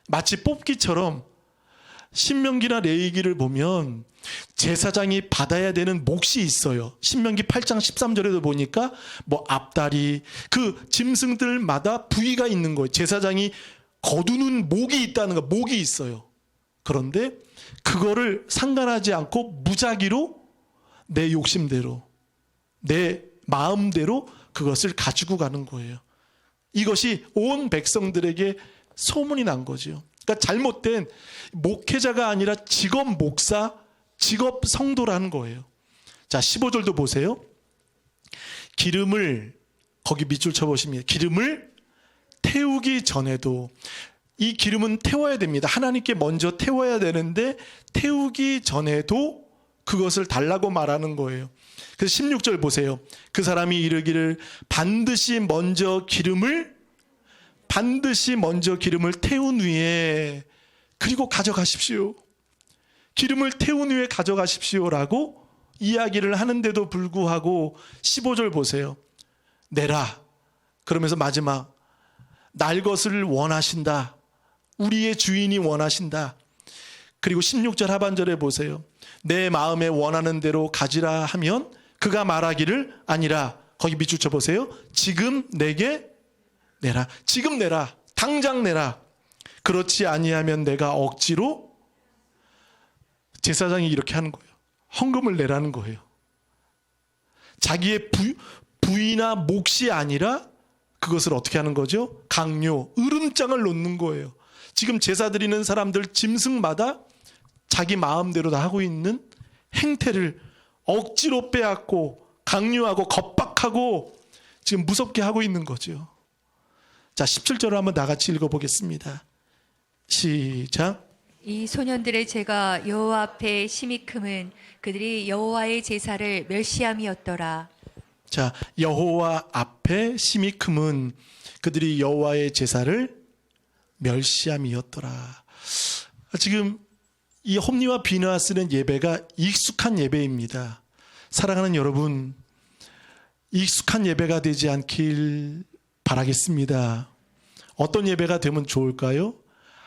마치 뽑기처럼. 신명기나 레위기를 보면 제사장이 받아야 되는 몫이 있어요. 신명기 8장 13절에도 보니까 뭐 앞다리, 그 짐승들마다 부위가 있는 거예요. 제사장이 거두는 목이 있다는 거, 목이 있어요. 그런데 그거를 상관하지 않고 무작위로 내 욕심대로, 내 마음대로 그것을 가지고 가는 거예요. 이것이 온 백성들에게 소문이 난 거죠. 그러니까 잘못된 목회자가 아니라 직업 목사, 직업 성도라는 거예요. 자, 15절도 보세요. 기름을, 거기 밑줄 쳐보시면 기름을 태우기 전에도, 이 기름은 태워야 됩니다. 하나님께 먼저 태워야 되는데 태우기 전에도 그것을 달라고 말하는 거예요. 그래서 16절 보세요. 그 사람이 이르기를 반드시 먼저 기름을 태운 후에 그리고 가져가십시오. 기름을 태운 후에 가져가십시오라고 이야기를 하는데도 불구하고 15절 보세요. 내라. 그러면서 마지막 날 것을 원하신다. 우리의 주인이 원하신다. 그리고 16절 하반절에 보세요. 내 마음에 원하는 대로 가지라 하면 그가 말하기를 아니라, 거기 밑줄 쳐보세요. 지금 내게 내라. 지금 내라. 당장 내라. 그렇지 아니하면 내가 억지로, 제사장이 이렇게 하는 거예요. 헌금을 내라는 거예요. 자기의 부위나 몫이 아니라 그것을 어떻게 하는 거죠? 강요, 으름장을 놓는 거예요. 지금 제사 드리는 사람들 짐승마다 자기 마음대로 다 하고 있는 행태를 억지로 빼앗고 강요하고 겁박하고 지금 무섭게 하고 있는 거죠. 자, 17절을 한번 나같이 읽어보겠습니다. 시작. 이 소년들의 죄가 여호와 앞에 심히 크면 그들이 여호와의 제사를 멸시함이었더라. 자, 여호와 앞에 심히 크면 그들이 여호와의 제사를 멸시함이었더라. 지금 이 홈니와 비느하스는 예배가 익숙한 예배입니다. 사랑하는 여러분, 익숙한 예배가 되지 않길 바라겠습니다. 어떤 예배가 되면 좋을까요?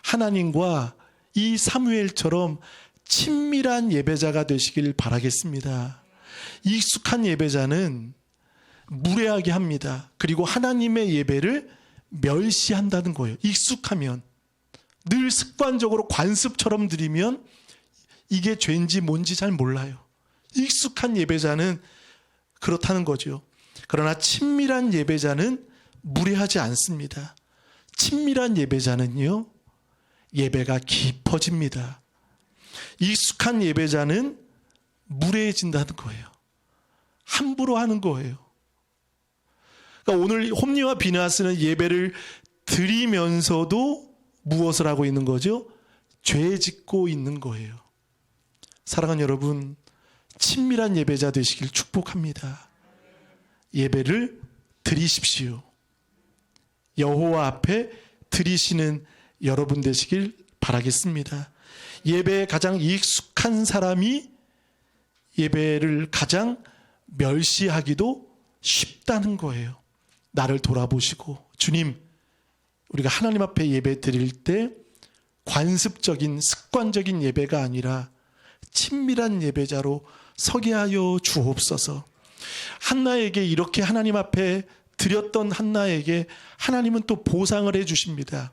하나님과 이 사무엘처럼 친밀한 예배자가 되시길 바라겠습니다. 익숙한 예배자는 무례하게 합니다. 그리고 하나님의 예배를 멸시한다는 거예요. 익숙하면, 늘 습관적으로 관습처럼 드리면 이게 죄인지 뭔지 잘 몰라요. 익숙한 예배자는 그렇다는 거죠. 그러나 친밀한 예배자는 무례하지 않습니다. 친밀한 예배자는요, 예배가 깊어집니다. 익숙한 예배자는 무례해진다는 거예요. 함부로 하는 거예요. 그러니까 오늘 홈리와 비나스는 예배를 드리면서도 무엇을 하고 있는 거죠? 죄 짓고 있는 거예요. 사랑하는 여러분, 친밀한 예배자 되시길 축복합니다. 예배를 드리십시오. 여호와 앞에 드리시는 여러분 되시길 바라겠습니다. 예배에 가장 익숙한 사람이 예배를 가장 멸시하기도 쉽다는 거예요. 나를 돌아보시고, 주님, 우리가 하나님 앞에 예배 드릴 때 관습적인 습관적인 예배가 아니라 친밀한 예배자로 서게 하여 주옵소서. 한나에게 이렇게 하나님 앞에 드렸던 한나에게 하나님은 또 보상을 해 주십니다.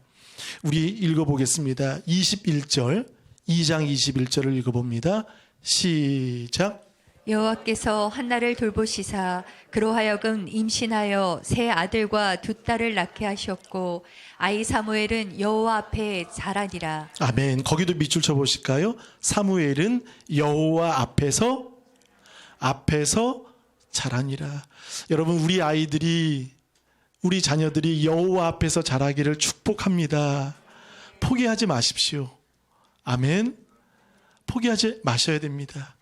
우리 읽어보겠습니다. 21절, 2장 21절을 읽어봅니다. 시작. 여호와께서 한나를 돌보시사 그로 하여금 임신하여 세 아들과 두 딸을 낳게 하셨고 아이 사무엘은 여호와 앞에 자라니라. 아멘. 거기도 밑줄 쳐보실까요? 사무엘은 여호와 앞에서 자라니라. 여러분, 우리 아이들이, 우리 자녀들이 여호와 앞에서 자라기를 축복합니다. 포기하지 마십시오. 아멘. 포기하지 마셔야 됩니다.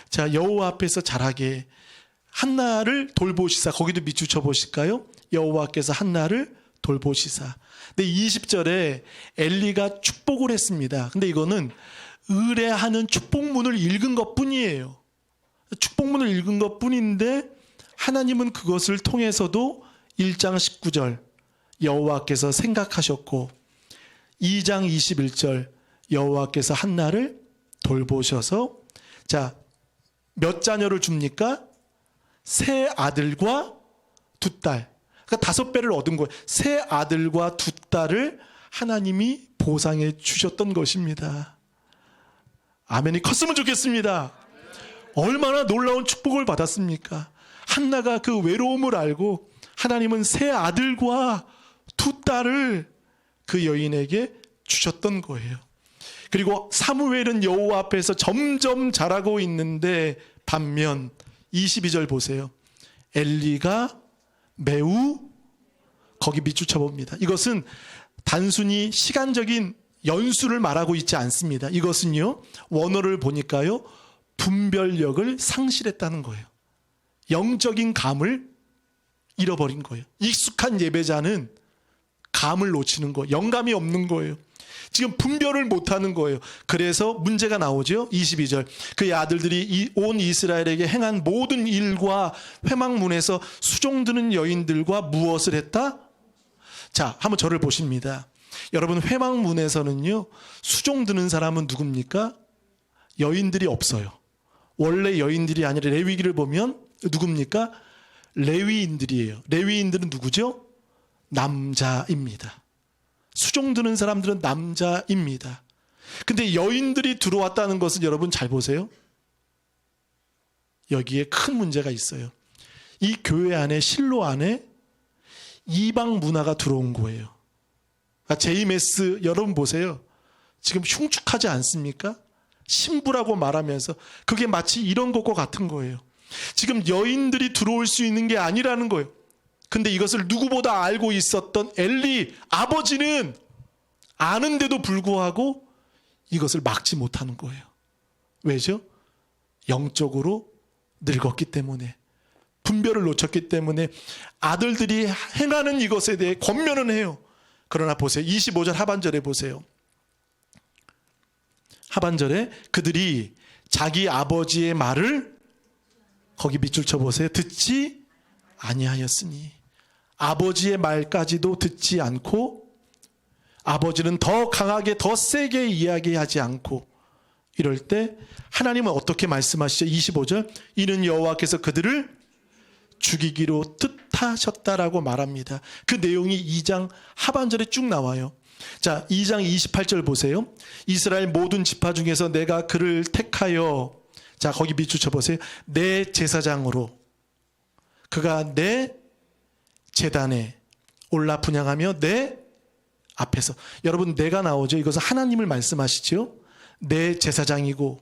자, 여호와 앞에서 자라게 한나를 돌보시사. 거기도 밑줄 쳐보실까요? 여호와께서 한나를 돌보시사. 근데 20절에 엘리가 축복을 했습니다. 근데 이거는 의뢰하는 축복문을 읽은 것 뿐이에요. 축복문을 읽은 것 뿐인데 하나님은 그것을 통해서도 1장 19절 여호와께서 생각하셨고 2장 21절 여호와께서 한나를 돌보셔서, 자, 몇 자녀를 줍니까? 세 아들과 두 딸. 그러니까 5배를 얻은 거예요. 세 아들과 두 딸을 하나님이 보상해 주셨던 것입니다. 아멘이 컸으면 좋겠습니다. 얼마나 놀라운 축복을 받았습니까? 한나가 그 외로움을 알고 하나님은 세 아들과 두 딸을 그 여인에게 주셨던 거예요. 그리고 사무엘은 여호와 앞에서 점점 자라고 있는데 반면 22절 보세요. 엘리가 매우, 거기 밑줄 쳐봅니다. 이것은 단순히 시간적인 연수를 말하고 있지 않습니다. 이것은요, 원어를 보니까요, 분별력을 상실했다는 거예요. 영적인 감을 잃어버린 거예요. 익숙한 예배자는 감을 놓치는 거예요. 영감이 없는 거예요. 지금 분별을 못하는 거예요. 그래서 문제가 나오죠. 22절. 그의 아들들이 온 이스라엘에게 행한 모든 일과 회막문에서 수종드는 여인들과 무엇을 했다? 자, 한번 저를 보십니다. 여러분, 회막문에서는요, 수종드는 사람은 누굽니까? 여인들이 없어요. 원래 여인들이 아니라 레위기를 보면 누굽니까? 레위인들이에요. 레위인들은 누구죠? 남자입니다. 수종드는 사람들은 남자입니다. 근데 여인들이 들어왔다는 것은 여러분 잘 보세요. 여기에 큰 문제가 있어요. 이 교회 안에, 실로 안에 이방 문화가 들어온 거예요. 그러니까 JMS 여러분 보세요. 지금 흉측하지 않습니까? 신부라고 말하면서 그게 마치 이런 것과 같은 거예요. 지금 여인들이 들어올 수 있는 게 아니라는 거예요. 근데 이것을 누구보다 알고 있었던 엘리 아버지는 아는데도 불구하고 이것을 막지 못하는 거예요. 왜죠? 영적으로 늙었기 때문에, 분별을 놓쳤기 때문에 아들들이 행하는 이것에 대해 권면은 해요. 그러나 보세요. 25절 하반절에 보세요. 하반절에 그들이 자기 아버지의 말을, 거기 밑줄 쳐보세요. 듣지 아니하였으니, 아버지의 말까지도 듣지 않고 아버지는 더 강하게 더 세게 이야기하지 않고 이럴 때 하나님은 어떻게 말씀하시죠? 25절 이는 여호와께서 그들을 죽이기로 뜻하셨다라고 말합니다. 그 내용이 2장 하반절에 쭉 나와요. 자, 2장 28절 보세요. 이스라엘 모든 지파 중에서 내가 그를 택하여, 자, 거기 밑줄 쳐보세요. 내 제사장으로, 그가 내 제단에 올라 분향하며 내 앞에서, 여러분 내가 나오죠. 이것은 하나님을 말씀하시죠. 내 제사장이고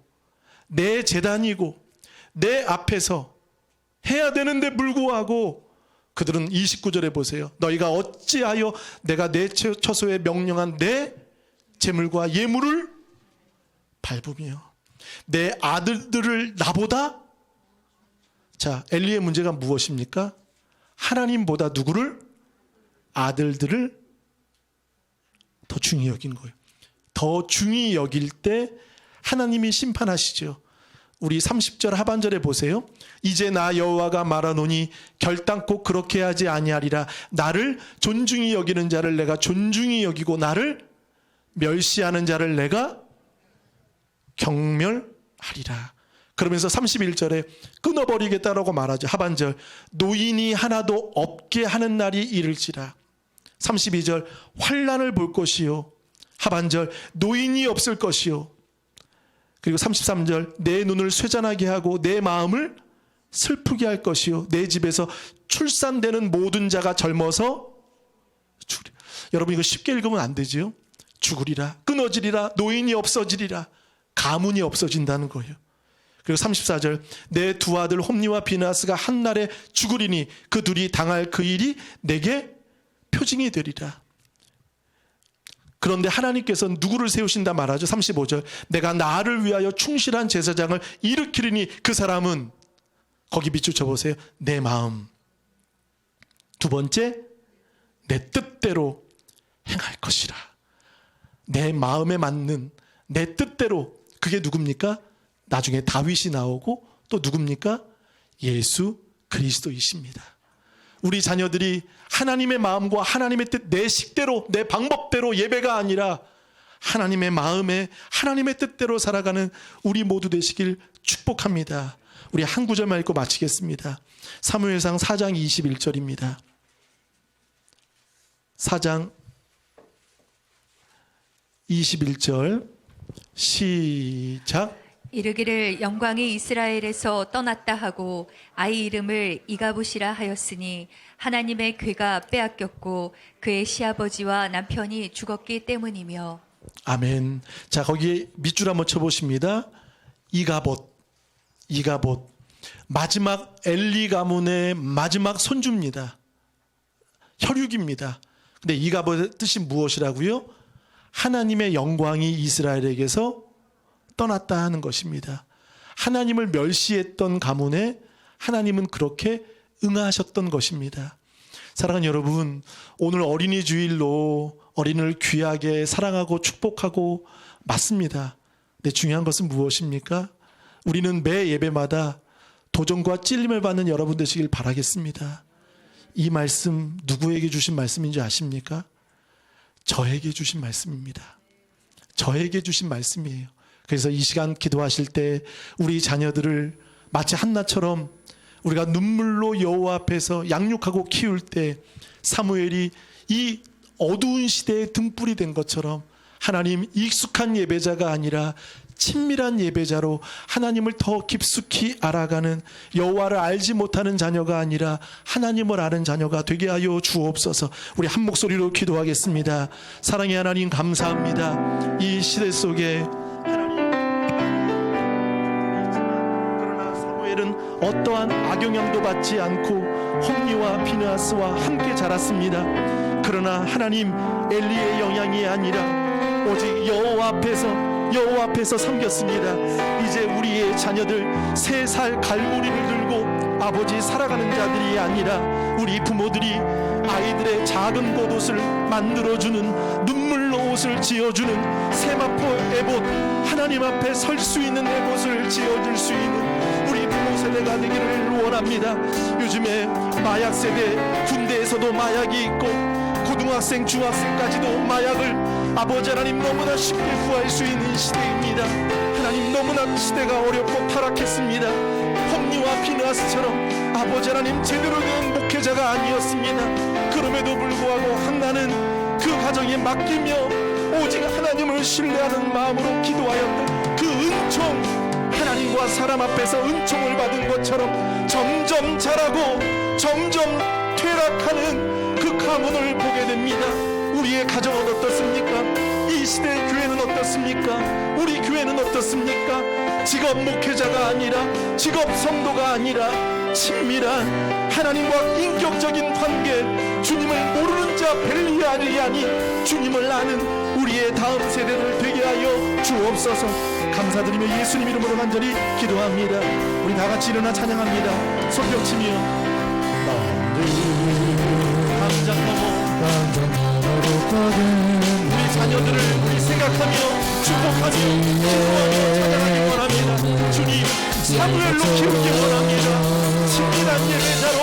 내 제단이고 내 앞에서 해야 되는데 불구하고 그들은 29절에 보세요. 너희가 어찌하여 내가 내 처소에 명령한 내 제물과 예물을 밟으며 내 아들들을 나보다, 자, 엘리의 문제가 무엇입니까? 하나님보다 누구를? 아들들을 더 중히 여긴 거예요. 더 중히 여길 때 하나님이 심판하시죠. 우리 30절 하반절에 보세요. 이제 나 여호와가 말하노니 결단코 그렇게 하지 아니하리라. 나를 존중히 여기는 자를 내가 존중히 여기고 나를 멸시하는 자를 내가 경멸하리라. 그러면서 31절에 끊어버리겠다라고 말하죠. 하반절, 노인이 하나도 없게 하는 날이 이를지라. 32절, 환난을 볼 것이요. 하반절, 노인이 없을 것이요. 그리고 33절, 내 눈을 쇠잔하게 하고 내 마음을 슬프게 할 것이요. 내 집에서 출산되는 모든 자가 젊어서 죽으리라. 여러분 이거 쉽게 읽으면 안 되지요. 죽으리라, 끊어지리라, 노인이 없어지리라, 가문이 없어진다는 거예요. 그리고 34절, 내 두 아들 홈니와 비나스가 한날에 죽으리니 그 둘이 당할 그 일이 내게 표징이 되리라. 그런데 하나님께서 누구를 세우신다 말하죠. 35절, 내가 나를 위하여 충실한 제사장을 일으키리니 그 사람은, 거기 비추쳐 보세요, 내 마음. 두 번째, 내 뜻대로 행할 것이라. 내 마음에 맞는 내 뜻대로. 그게 누굽니까? 나중에 다윗이 나오고 또 누굽니까? 예수 그리스도이십니다. 우리 자녀들이 하나님의 마음과 하나님의 뜻, 내 식대로 내 방법대로 예배가 아니라 하나님의 마음에 하나님의 뜻대로 살아가는 우리 모두 되시길 축복합니다. 우리 한 구절만 읽고 마치겠습니다. 사무엘상 4장 21절입니다. 4장 21절 시작. 이르기를 영광이 이스라엘에서 떠났다 하고 아이 이름을 이가봇이라 하였으니 하나님의 괴가 빼앗겼고 그의 시아버지와 남편이 죽었기 때문이며. 아멘. 자, 거기에 밑줄 한번 쳐보십니다. 이가봇. 마지막 엘리 가문의 마지막 손주입니다. 혈육입니다. 근데 이가봇의 뜻이 무엇이라고요? 하나님의 영광이 이스라엘에게서 떠났다 하는 것입니다. 하나님을 멸시했던 가문에 하나님은 그렇게 응하셨던 것입니다. 사랑하는 여러분, 오늘 어린이 주일로 어린이를 귀하게 사랑하고 축복하고 맞습니다. 근데 중요한 것은 무엇입니까? 우리는 매 예배마다 도전과 찔림을 받는 여러분 되시길 바라겠습니다. 이 말씀 누구에게 주신 말씀인지 아십니까? 저에게 주신 말씀입니다. 저에게 주신 말씀이에요. 그래서 이 시간 기도하실 때 우리 자녀들을 마치 한나처럼 우리가 눈물로 여호와 앞에서 양육하고 키울 때 사무엘이 이 어두운 시대의 등불이 된 것처럼 하나님 익숙한 예배자가 아니라 친밀한 예배자로 하나님을 더 깊숙이 알아가는, 여호와를 알지 못하는 자녀가 아니라 하나님을 아는 자녀가 되게 하여 주옵소서. 우리 한 목소리로 기도하겠습니다. 사랑의 하나님 감사합니다. 이 시대 속에 그러나 사무엘은 어떠한 악영향도 받지 않고 홈니와 비느하스와 함께 자랐습니다. 그러나 하나님, 엘리의 영향이 아니라 오직 여호와 앞에서 섬겼습니다. 이제 우리의 자녀들 3살 갈고리를 들고 아버지 살아가는 자들이 아니라 우리 부모들이 아이들의 작은 겉옷을 만들어주는, 눈물로 옷을 지어주는 세마포 에봇, 하나님 앞에 설 수 있는 에봇을 지어줄 수 있는 우리 부모 세대가 되기를 원합니다. 요즘에 마약 세대, 군대에서도 마약이 있고 고등학생, 중학생까지도 마약을 아버지 하나님 너무나 쉽게 구할 수 있는 시대입니다. 하나님 너무나 시대가 어렵고 타락했습니다. 홈니와 비느하스처럼 아버지 하나님 제대로 된 목회자가 아니었습니다. 그럼에도 불구하고 한나는 그 가정에 맡기며 오직 하나님을 신뢰하는 마음으로 기도하였던 그 은총, 하나님과 사람 앞에서 은총을 받은 것처럼 점점 자라고 점점 퇴락하는 그 가문을 보게 됩니다. 우리의 가정은 어떻습니까? 이 시대의 교회는 어떻습니까? 우리 교회는 어떻습니까? 직업 목회자가 아니라, 직업 성도가 아니라 친밀한 하나님과 인격적인 관계, 주님을 모르는 자 벨리아리 아니 주님을 아는 우리의 다음 세대를 되게 하여 주옵소서. 감사드리며 예수님 이름으로 간절히 기도합니다. 우리 다 같이 일어나 찬양합니다. 손뼉치며 당장 넘어 우리 자녀들을 우리 생각하며 축복하며 찬양하기 원합니다. 주님 사무엘로 키우기 원합니다. 친밀한 예배자로,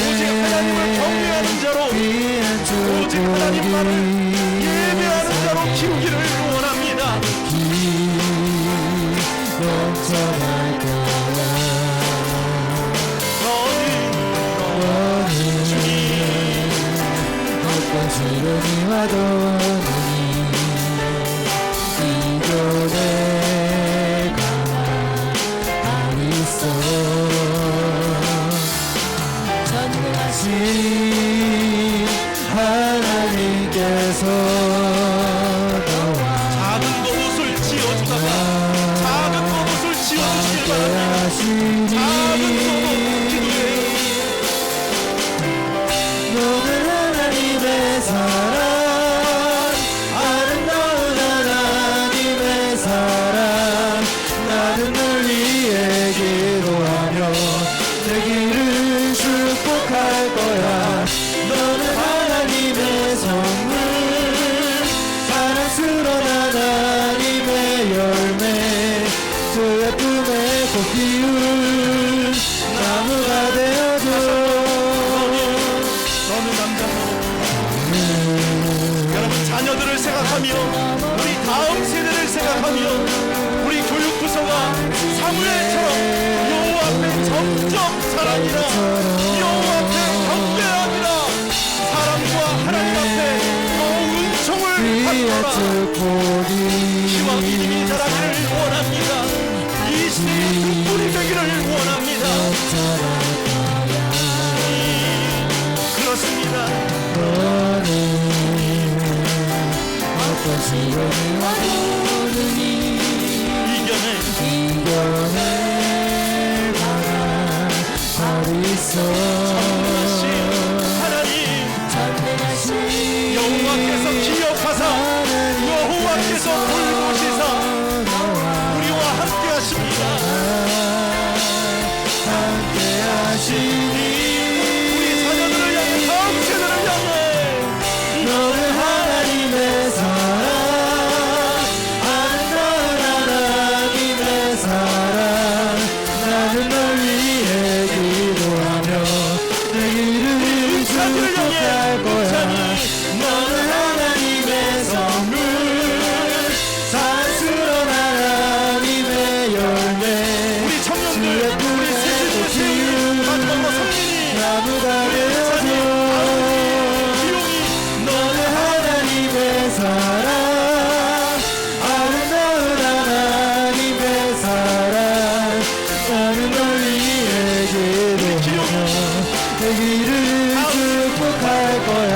오직 하나님을 경외하는 자로, 오직 하나님만을 예배하는 자로 키우기를 원합니다. 너는 주님 시련이 와도 이겨내 가만히 있어. 전능하신 하나님께서 너와 작은 것을 지어주다가 작은 것을 지어주시길 바랍니다. 작은 것 기도해요. 너는 하나님의 사랑, 아름다운 하나님의 사랑. 나는 널 위해 기도하며 내 길을 축복할 거야. 너는 하나님의 선물, 사랑스러운 하나님의 열매, 그 예쁨에 꽃 피운 나무가 되어줘. 여러분 자녀들을 생각하며, 우리 다음 세대를 생각하며, 우리 교육부서가 사무엘처럼 여호와 앞에 점점 자라니라. 여호와 앞에 경배하니라. 사랑과 하나님 앞에 더 은총을 받노라. 희와 믿음이 자라기를 원합니다. 이 시대의 등불이 되기를 원합니다. 그렇습니다. 어떤 시련이 와도 능히 이겨낼 만한 발이 있어. 하나님 여호와께서 기억하사 여호와께서 돌보시사 우리와 함께 하십니다. 함께 하시니 우리 자녀들을 향해 다음 세대를 향해 너는 하나님의 사랑, 아름다운 하나님의 사랑. 나는 널 위해 기도하며 내 길을 축복할 거야. 너는 하나님의 선물, 사랑스러운 하나님의 열매, 우리 청년들 우리 세대의 세운 마지막으로 성민이 나무가 되어줘. 너는 하나님의 사랑, 아름다운 하나님의 사랑. 나는 널 위해 기도하며 내 길을 축복할 거야.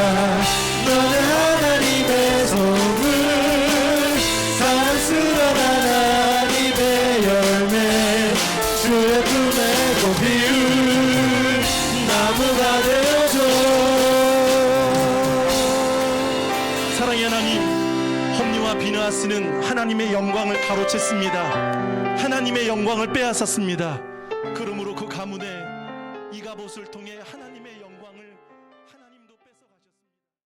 너는 하나님의 선물, 사랑스러운 하나님의 열매, 주의 품에 꽃 피운 나무가 되어줘. 사랑의 하나님, 홈리와 비느하스는 하나님의 영광을 가로챘습니다. 하나님의 영광을 빼앗았습니다. 그러므로 그 가문에 이가봇을 통해 하나님의